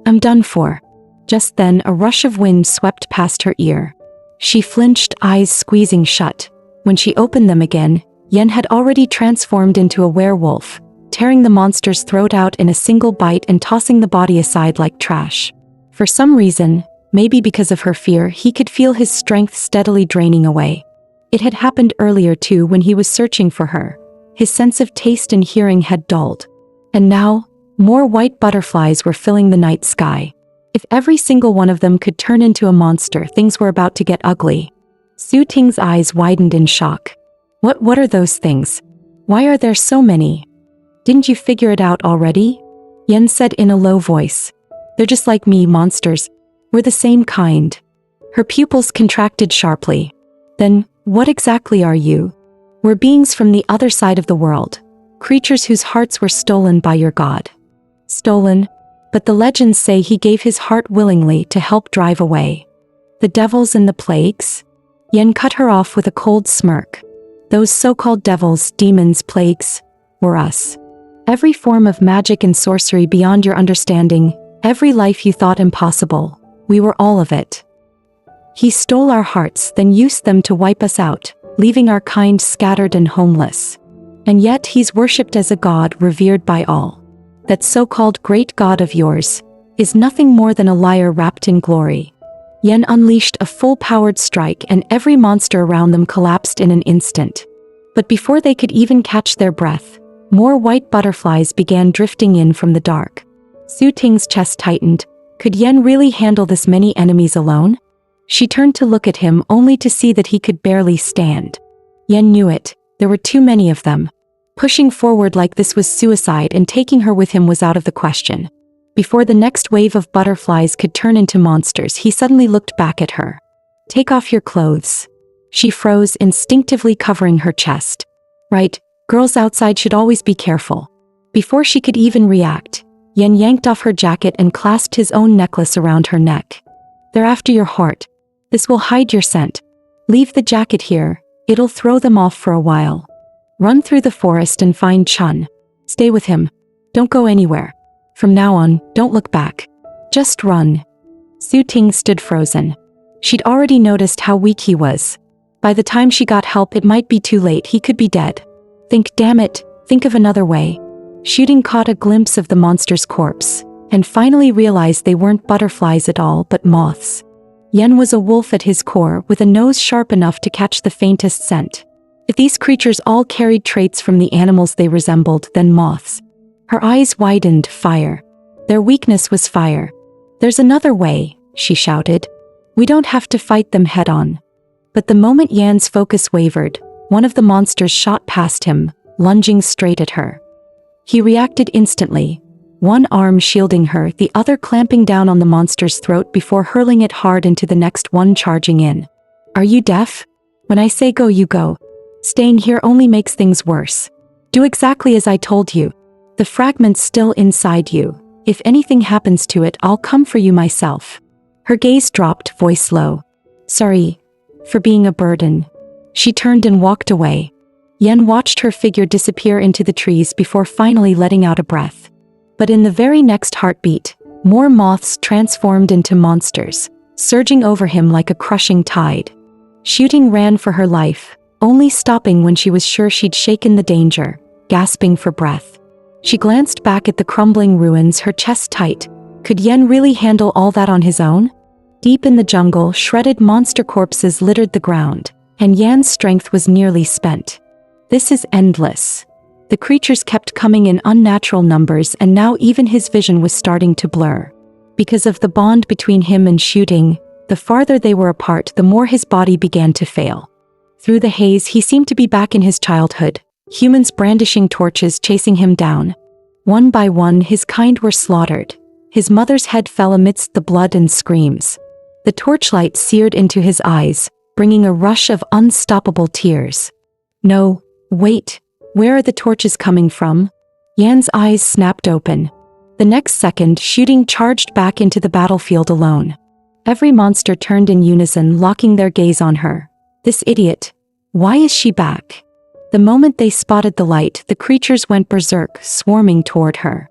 I'm done for. Just then, a rush of wind swept past her ear. She flinched, eyes squeezing shut. When she opened them again, Yen had already transformed into a werewolf, tearing the monster's throat out in a single bite and tossing the body aside like trash. For some reason, maybe because of her fear, he could feel his strength steadily draining away. It had happened earlier too, when he was searching for her. His sense of taste and hearing had dulled. And now, more white butterflies were filling the night sky. If every single one of them could turn into a monster, things were about to get ugly. Su Ting's eyes widened in shock. What are those things? Why are there so many? Didn't you figure it out already? Yen said in a low voice. They're just like me, monsters. We're the same kind. Her pupils contracted sharply. Then, what exactly are you? We're beings from the other side of the world. Creatures whose hearts were stolen by your god. Stolen? But the legends say he gave his heart willingly to help drive away the devils and the plagues? Yen cut her off with a cold smirk. Those so-called devils, demons, plagues, were us. Every form of magic and sorcery beyond your understanding, every life you thought impossible, we were all of it. He stole our hearts, then used them to wipe us out, leaving our kind scattered and homeless. And yet he's worshipped as a god revered by all. That so-called great god of yours is nothing more than a liar wrapped in glory. Yen unleashed a full-powered strike and every monster around them collapsed in an instant. But before they could even catch their breath, more white butterflies began drifting in from the dark. Su Ting's chest tightened. Could Yen really handle this many enemies alone? She turned to look at him only to see that he could barely stand. Yen knew it. There were too many of them. Pushing forward like this was suicide, and taking her with him was out of the question. Before the next wave of butterflies could turn into monsters, he suddenly looked back at her. "Take off your clothes." She froze, instinctively covering her chest. "Right, girls outside should always be careful." Before she could even react, Yen yanked off her jacket and clasped his own necklace around her neck. "They're after your heart. This will hide your scent. Leave the jacket here, it'll throw them off for a while. Run through the forest and find Chun. Stay with him. Don't go anywhere. From now on, don't look back. Just run." Su Ting stood frozen. She'd already noticed how weak he was. By the time she got help, it might be too late, he could be dead. Damn it, think of another way. Su Ting caught a glimpse of the monster's corpse, and finally realized they weren't butterflies at all but moths. Yen was a wolf at his core, with a nose sharp enough to catch the faintest scent. If these creatures all carried traits from the animals they resembled, then moths. Her eyes widened. Fire. Their weakness was fire. "There's another way," she shouted. "We don't have to fight them head-on." But the moment Yan's focus wavered, one of the monsters shot past him, lunging straight at her. He reacted instantly, one arm shielding her, the other clamping down on the monster's throat before hurling it hard into the next one charging in. "Are you deaf? When I say go, you go. Staying here only makes things worse. Do exactly as I told you. The fragment's still inside you. If anything happens to it, I'll come for you myself." Her gaze dropped, voice low. "Sorry for being a burden." She turned and walked away. Yen watched her figure disappear into the trees before finally letting out a breath. But in the very next heartbeat, more moths transformed into monsters, surging over him like a crushing tide. Su Ting ran for her life, only stopping when she was sure she'd shaken the danger, gasping for breath. She glanced back at the crumbling ruins, her chest tight. Could Yen really handle all that on his own? Deep in the jungle, shredded monster corpses littered the ground, and Yan's strength was nearly spent. This is endless. The creatures kept coming in unnatural numbers, and now even his vision was starting to blur. Because of the bond between him and Su Ting, the farther they were apart, the more his body began to fail. Through the haze, he seemed to be back in his childhood, humans brandishing torches chasing him down. One by one, his kind were slaughtered. His mother's head fell amidst the blood and screams. The torchlight seared into his eyes, bringing a rush of unstoppable tears. "No, wait, where are the torches coming from?" Yan's eyes snapped open. The next second, Su Ting charged back into the battlefield alone. Every monster turned in unison, locking their gaze on her. This idiot. Why is she back? The moment they spotted the light, the creatures went berserk, swarming toward her.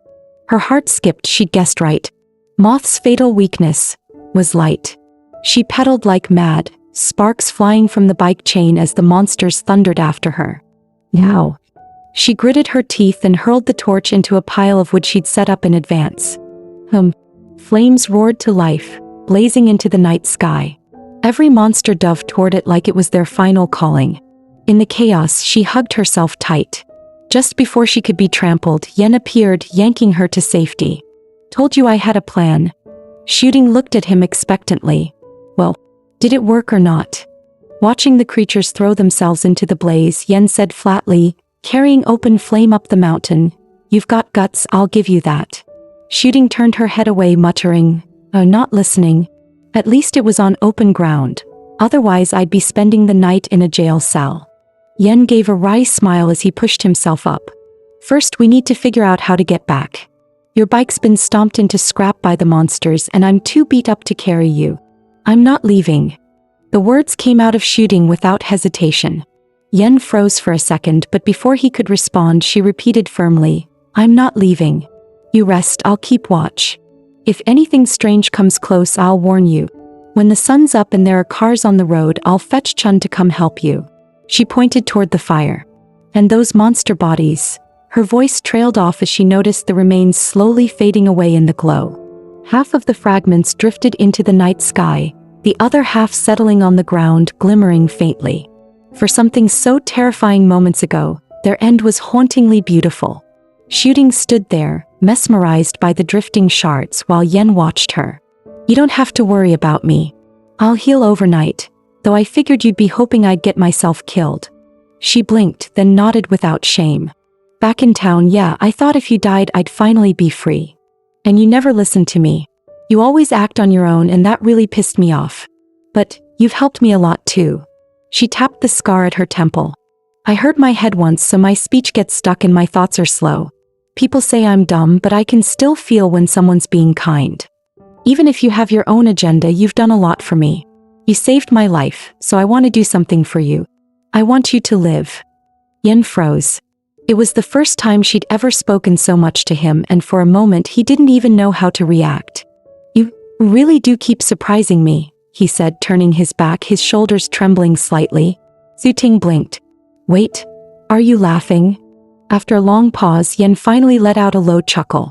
Her heart skipped. She'd guessed right. Moth's fatal weakness was light. She pedaled like mad, sparks flying from the bike chain as the monsters thundered after her. Now. She gritted her teeth and hurled the torch into a pile of wood she'd set up in advance. Flames roared to life, blazing into the night sky. Every monster dove toward it like it was their final calling. In the chaos, she hugged herself tight. Just before she could be trampled, Yen appeared, yanking her to safety. "Told you I had a plan." Su Ting looked at him expectantly. "Well, did it work or not?" Watching the creatures throw themselves into the blaze, Yen said flatly, carrying open flame up the mountain, "You've got guts, I'll give you that." Su Ting turned her head away, muttering, "Oh, not listening. At least it was on open ground. Otherwise I'd be spending the night in a jail cell." Yen gave a wry smile as he pushed himself up. "First we need to figure out how to get back. Your bike's been stomped into scrap by the monsters and I'm too beat up to carry you. I'm not leaving." The words came out of Su Ting without hesitation. Yen froze for a second, but before he could respond, she repeated firmly, "I'm not leaving. You rest, I'll keep watch. If anything strange comes close, I'll warn you. When the sun's up and there are cars on the road, I'll fetch Chun to come help you." She pointed toward the fire. "And those monster bodies." Her voice trailed off as she noticed the remains slowly fading away in the glow. Half of the fragments drifted into the night sky, the other half settling on the ground, glimmering faintly. For something so terrifying moments ago, their end was hauntingly beautiful. Su Ting stood there, mesmerized by the drifting shards, while Yen watched her. "You don't have to worry about me. I'll heal overnight, though I figured you'd be hoping I'd get myself killed." She blinked, then nodded without shame. Back in town, yeah, I thought if you died I'd finally be free. And you never listened to me. You always act on your own and that really pissed me off. But, you've helped me a lot too. She tapped the scar at her temple. I hurt my head once so my speech gets stuck and my thoughts are slow. People say I'm dumb but I can still feel when someone's being kind. Even if you have your own agenda, you've done a lot for me. You saved my life, so I want to do something for you. I want you to live. Yen froze. It was the first time she'd ever spoken so much to him and for a moment he didn't even know how to react. You really do keep surprising me, he said, turning his back, his shoulders trembling slightly. Su Ting blinked. Wait, are you laughing? After a long pause, Yen finally let out a low chuckle.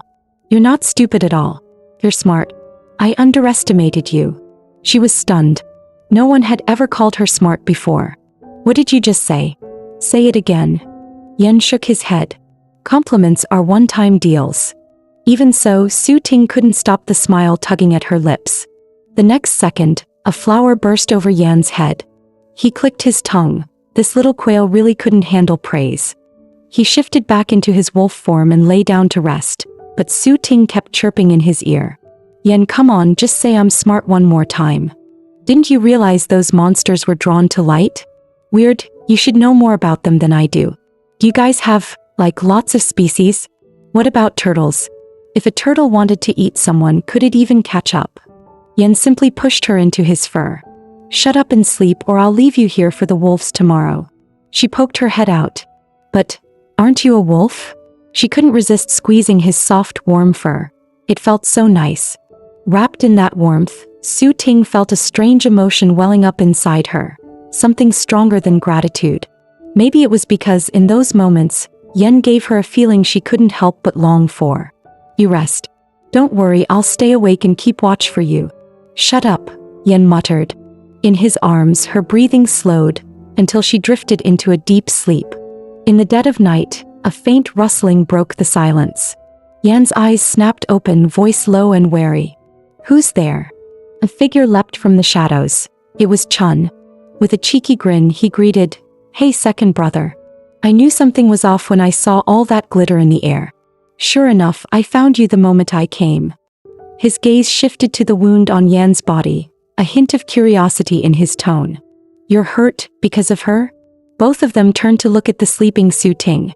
You're not stupid at all. You're smart. I underestimated you. She was stunned. No one had ever called her smart before. What did you just say? Say it again. Yen shook his head. Compliments are one-time deals. Even so, Su Ting couldn't stop the smile tugging at her lips. The next second, a flower burst over Yan's head. He clicked his tongue. This little quail really couldn't handle praise. He shifted back into his wolf form and lay down to rest, but Su Ting kept chirping in his ear. Yen, come on, just say I'm smart one more time. Didn't you realize those monsters were drawn to light? Weird, you should know more about them than I do. Do you guys have, like, lots of species? What about turtles? If a turtle wanted to eat someone, could it even catch up? Yen simply pushed her into his fur. Shut up and sleep or I'll leave you here for the wolves tomorrow. She poked her head out. But, aren't you a wolf? She couldn't resist squeezing his soft, warm fur. It felt so nice. Wrapped in that warmth, Su Ting felt a strange emotion welling up inside her. Something stronger than gratitude. Maybe it was because in those moments, Yen gave her a feeling she couldn't help but long for. You rest. Don't worry, I'll stay awake and keep watch for you. Shut up, Yen muttered. In his arms, her breathing slowed, until she drifted into a deep sleep. In the dead of night, a faint rustling broke the silence. Yan's eyes snapped open, voice low and wary. Who's there? A figure leapt from the shadows. It was Chun. With a cheeky grin, he greeted, Hey second brother. I knew something was off when I saw all that glitter in the air. Sure enough, I found you the moment I came. His gaze shifted to the wound on Yan's body, a hint of curiosity in his tone. You're hurt because of her? Both of them turned to look at the sleeping Su Ting.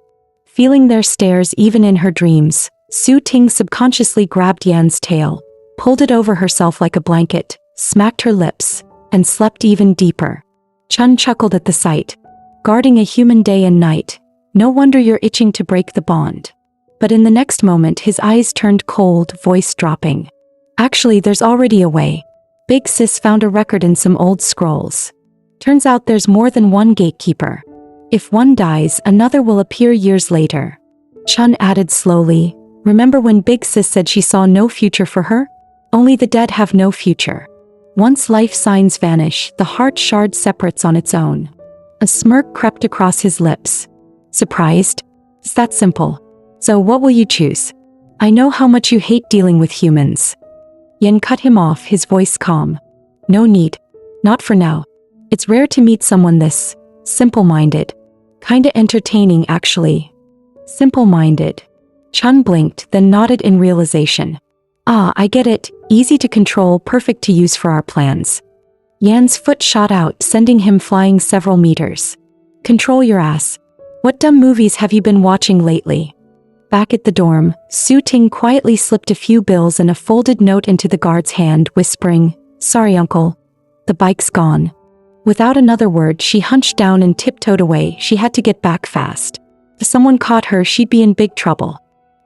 Feeling their stares even in her dreams, Su Ting subconsciously grabbed Yan's tail, pulled it over herself like a blanket, smacked her lips, and slept even deeper. Chun chuckled at the sight. Guarding a human day and night. No wonder you're itching to break the bond. But in the next moment his eyes turned cold, voice dropping. Actually, there's already a way. Big Sis found a record in some old scrolls. Turns out there's more than one gatekeeper. If one dies, another will appear years later. Chun added slowly, remember when Big Sis said she saw no future for her? Only the dead have no future. Once life signs vanish, the heart shard separates on its own. A smirk crept across his lips. Surprised? It's that simple. So what will you choose? I know how much you hate dealing with humans. Yen cut him off, his voice calm. No need. Not for now. It's rare to meet someone this simple-minded. Kinda entertaining, actually. Simple-minded. Chun blinked, then nodded in realization. Ah, I get it. Easy to control, perfect to use for our plans. Yan's foot shot out, sending him flying several meters. Control your ass. What dumb movies have you been watching lately? Back at the dorm, Su Ting quietly slipped a few bills and a folded note into the guard's hand, whispering, Sorry, uncle. The bike's gone. Without another word, she hunched down and tiptoed away. She had to get back fast. If someone caught her, she'd be in big trouble.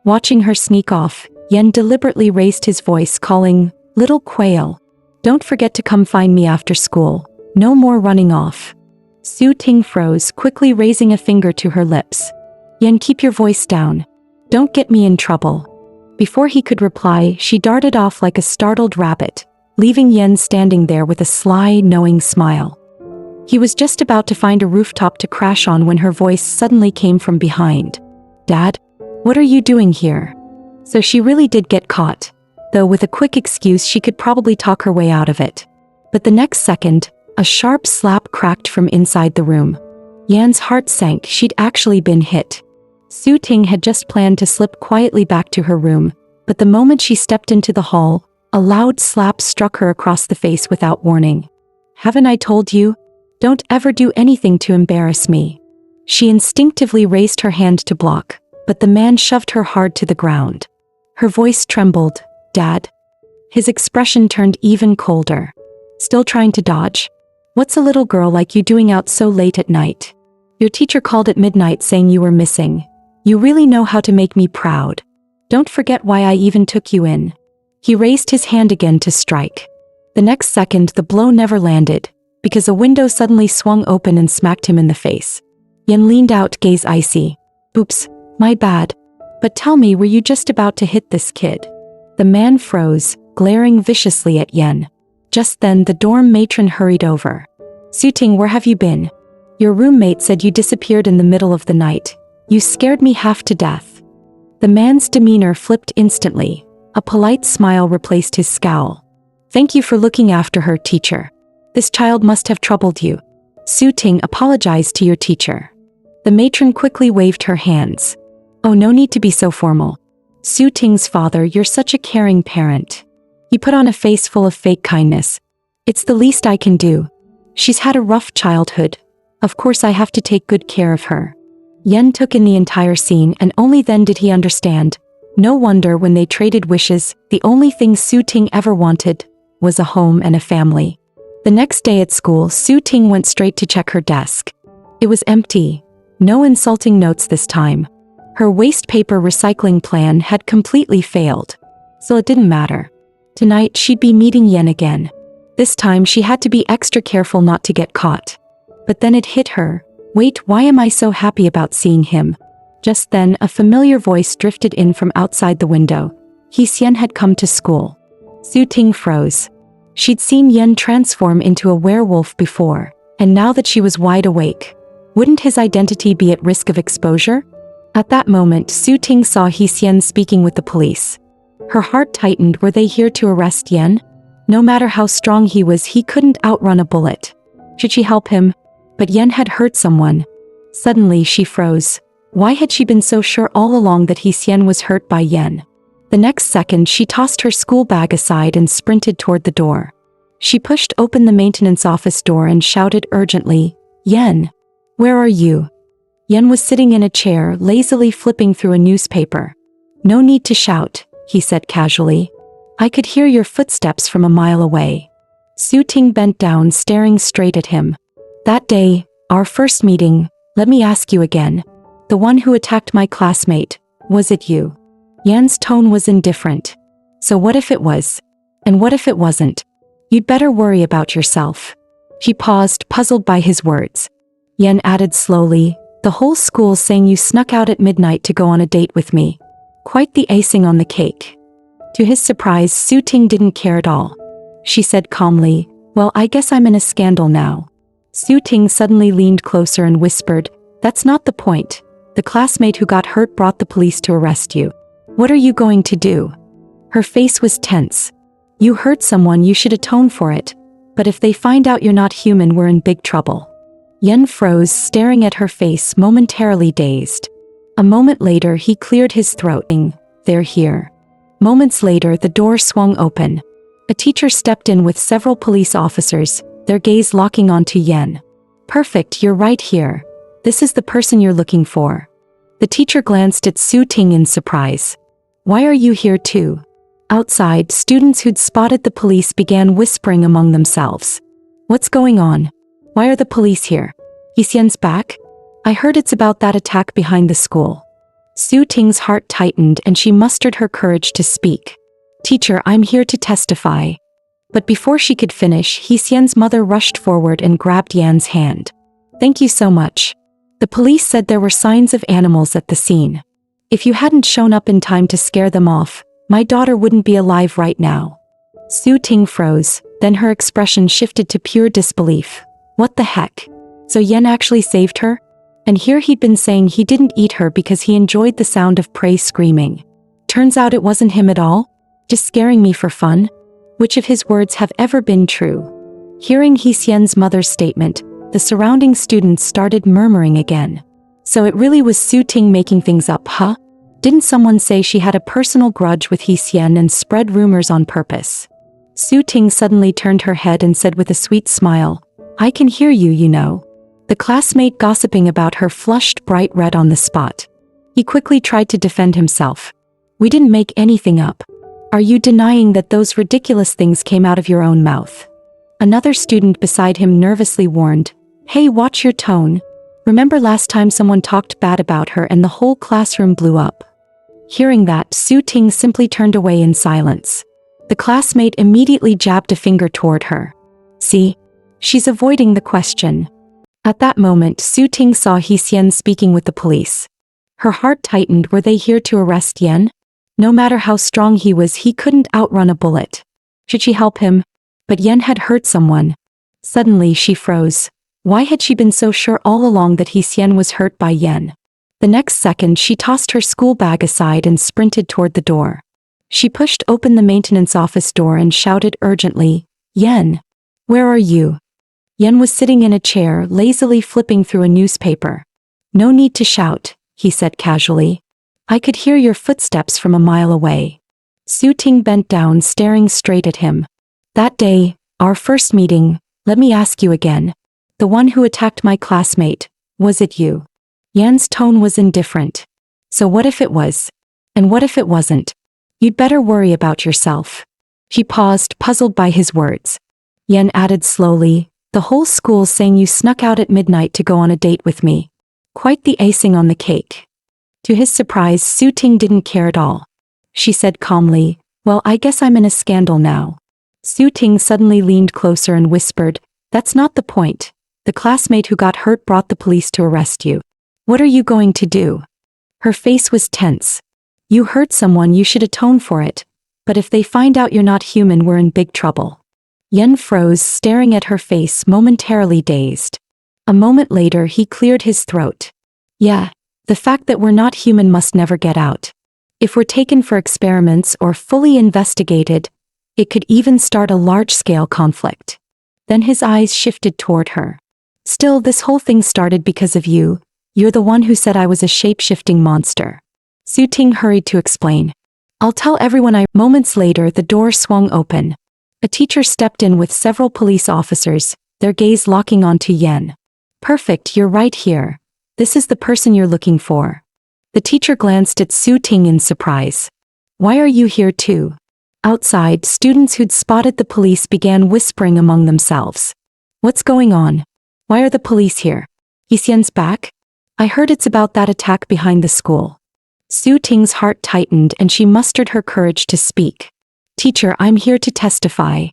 Watching her sneak off, Yen deliberately raised his voice, calling, Little quail. Don't forget to come find me after school. No more running off. Su Ting froze, quickly raising a finger to her lips. Yen, keep your voice down. Don't get me in trouble. Before he could reply, she darted off like a startled rabbit, leaving Yen standing there with a sly, knowing smile. He was just about to find a rooftop to crash on when her voice suddenly came from behind. Dad? What are you doing here? So she really did get caught. Though with a quick excuse she could probably talk her way out of it. But the next second, a sharp slap cracked from inside the room. Yan's heart sank. She'd actually been hit. Su Ting had just planned to slip quietly back to her room, but the moment she stepped into the hall, a loud slap struck her across the face without warning. "Haven't I told you? Don't ever do anything to embarrass me." She instinctively raised her hand to block, but the man shoved her hard to the ground. Her voice trembled. "Dad?" His expression turned even colder. "Still trying to dodge? What's a little girl like you doing out so late at night? Your teacher called at midnight saying you were missing. You really know how to make me proud. Don't forget why I even took you in." He raised his hand again to strike. The next second, the blow never landed, because a window suddenly swung open and smacked him in the face. Yan leaned out, gaze icy. "Oops, my bad. But tell me, were you just about to hit this kid?" The man froze, glaring viciously at Yan. Just then, the dorm matron hurried over. "Su Ting, where have you been? Your roommate said you disappeared in the middle of the night. You scared me half to death." The man's demeanor flipped instantly. A polite smile replaced his scowl. "Thank you for looking after her, teacher. This child must have troubled you." Su Ting apologized to your teacher. The matron quickly waved her hands. "Oh, no need to be so formal. Su Ting's father, you're such a caring parent." He put on a face full of fake kindness. "It's the least I can do. She's had a rough childhood. Of course I have to take good care of her." Yan took in the entire scene, and only then did he understand. No wonder when they traded wishes, the only thing Su Ting ever wanted was a home and a family. The next day at school, Su Ting went straight to check her desk. It was empty. No insulting notes this time. Her waste paper recycling plan had completely failed. So it didn't matter. Tonight she'd be meeting Yan again. This time she had to be extra careful not to get caught. But then it hit her. Wait, why am I so happy about seeing him? Just then, a familiar voice drifted in from outside the window. Yen had come to school. Su Ting froze. She'd seen Yan transform into a werewolf before, and now that she was wide awake, wouldn't his identity be at risk of exposure? At that moment, Su Ting saw Yen speaking with the police. Her heart tightened. Were they here to arrest Yan? No matter how strong he was, he couldn't outrun a bullet. Should she help him? But Yan had hurt someone. Suddenly, she froze. Why had she been so sure all along that Yen was hurt by Yan? The next second, she tossed her school bag aside and sprinted toward the door. She pushed open the maintenance office door and shouted urgently, "Yan, where are you?" Yan was sitting in a chair, lazily flipping through a newspaper. "No need to shout," he said casually. "I could hear your footsteps from a mile away." Su Ting bent down, staring straight at him. "That day, our first meeting, let me ask you again. The one who attacked my classmate, was it you?" Yan's tone was indifferent. "So what if it was? And what if it wasn't? You'd better worry about yourself." She paused, puzzled by his words. Yan added slowly, "The whole school's saying you snuck out at midnight to go on a date with me. Quite the icing on the cake." To his surprise, Su Ting didn't care at all. She said calmly, "Well, I guess I'm in a scandal now." Su Ting suddenly leaned closer and whispered, "That's not the point. The classmate who got hurt brought the police to arrest you. What are you going to do?" Her face was tense. "You hurt someone, you should atone for it. But if they find out you're not human, we're in big trouble." Yan froze, staring at her face, momentarily dazed. A moment later, he cleared his throat. "They're here." Moments later, the door swung open. A teacher stepped in with several police officers, their gaze locking onto Yan. "Perfect, you're right here. This is the person you're looking for." The teacher glanced at Su Ting in surprise. "Why are you here too?" Outside, students who'd spotted the police began whispering among themselves. "What's going on? Why are the police here? Yen's back? I heard it's about that attack behind the school." Su Ting's heart tightened and she mustered her courage to speak. "Teacher, I'm here to testify." But before she could finish, Yen's mother rushed forward and grabbed Yan's hand. "Thank you so much. The police said there were signs of animals at the scene. If you hadn't shown up in time to scare them off, my daughter wouldn't be alive right now." Su Ting froze, then her expression shifted to pure disbelief. What the heck? So Yan actually saved her? And here he'd been saying he didn't eat her because he enjoyed the sound of prey screaming. Turns out it wasn't him at all? Just scaring me for fun? Which of his words have ever been true? Hearing Yen's mother's statement, The surrounding students started murmuring again. So it really was Su Ting making things up, huh? Didn't someone say she had a personal grudge with He Xian and spread rumors on purpose? Su Ting suddenly turned her head and said with a sweet smile, I can hear you, you know. The classmate gossiping about her flushed bright red on the spot. He quickly tried to defend himself. We didn't make anything up. Are you denying that those ridiculous things came out of your own mouth? Another student beside him nervously warned, Hey, watch your tone. Remember last time someone talked bad about her and the whole classroom blew up? Hearing that, Su Ting simply turned away in silence. The classmate immediately jabbed a finger toward her. See? She's avoiding the question. At that moment, Su Ting saw He Xian speaking with the police. Her heart tightened. Were they here to arrest Yen? No matter how strong he was, he couldn't outrun a bullet. Should she help him? But Yen had hurt someone. Suddenly she froze. Why had she been so sure all along that He Xian was hurt by Yen? The next second she tossed her school bag aside and sprinted toward the door. She pushed open the maintenance office door and shouted urgently, Yen! Where are you? Yen was sitting in a chair, lazily flipping through a newspaper. No need to shout, he said casually. I could hear your footsteps from a mile away. Su Ting bent down, staring straight at him. That day, our first meeting, let me ask you again. The one who attacked my classmate, was it you? Yen's tone was indifferent. So what if it was? And what if it wasn't? You'd better worry about yourself. She paused, puzzled by his words. Yen added slowly, the whole school's saying you snuck out at midnight to go on a date with me. Quite the icing on the cake. To his surprise, Su Ting didn't care at all. She said calmly, well, I guess I'm in a scandal now. Su Ting suddenly leaned closer and whispered, that's not the point. The classmate who got hurt brought the police to arrest you. What are you going to do? Her face was tense. You hurt someone, you should atone for it. But if they find out you're not human, we're in big trouble. Yen froze, staring at her face, momentarily dazed. A moment later he cleared his throat. Yeah, the fact that we're not human must never get out. If we're taken for experiments or fully investigated, it could even start a large-scale conflict. Then his eyes shifted toward her. Still, this whole thing started because of you. You're the one who said I was a shape-shifting monster. Su Ting hurried to explain. I'll tell everyone I... Moments later, the door swung open. A teacher stepped in with several police officers, their gaze locking onto Yen. Perfect, you're right here. This is the person you're looking for. The teacher glanced at Su Ting in surprise. Why are you here too? Outside, students who'd spotted the police began whispering among themselves. What's going on? Why are the police here? He Xian's back? I heard it's about that attack behind the school. Su Ting's heart tightened and she mustered her courage to speak. Teacher, I'm here to testify.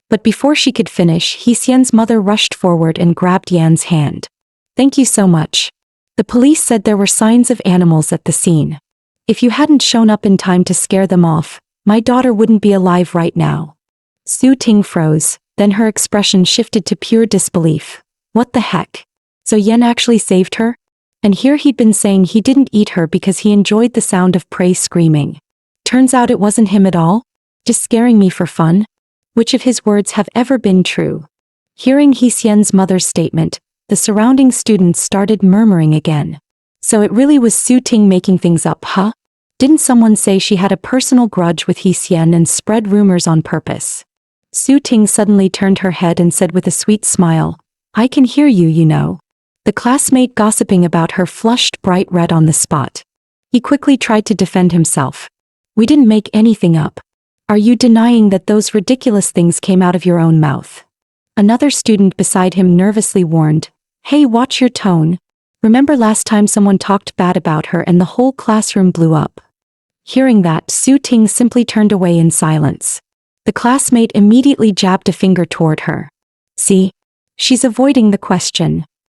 But before she could finish, He Xian's mother rushed forward and grabbed Yan's hand. Thank you so much. The police said there were signs of animals at the scene. If you hadn't shown up in time to scare them off, my daughter wouldn't be alive right now. Su Ting froze, then her expression shifted to pure disbelief. What the heck? So Yen actually saved her? And here he'd been saying he didn't eat her because he enjoyed the sound of prey screaming. Turns out it wasn't him at all? Just scaring me for fun? Which of his words have ever been true? Hearing He Xian's mother's statement, the surrounding students started murmuring again. So it really was Su Ting making things up, huh? Didn't someone say she had a personal grudge with He Xian and spread rumors on purpose? Su Ting suddenly turned her head and said with a sweet smile, I can hear you, you know. The classmate gossiping about her flushed bright red on the spot. He quickly tried to defend himself. We didn't make anything up. Are you denying that those ridiculous things came out of your own mouth? Another student beside him nervously warned, Hey, watch your tone. Remember last time someone talked bad about her and the whole classroom blew up? Hearing that, Su Ting simply turned away in silence. The classmate immediately jabbed a finger toward her. See? She's avoiding the question.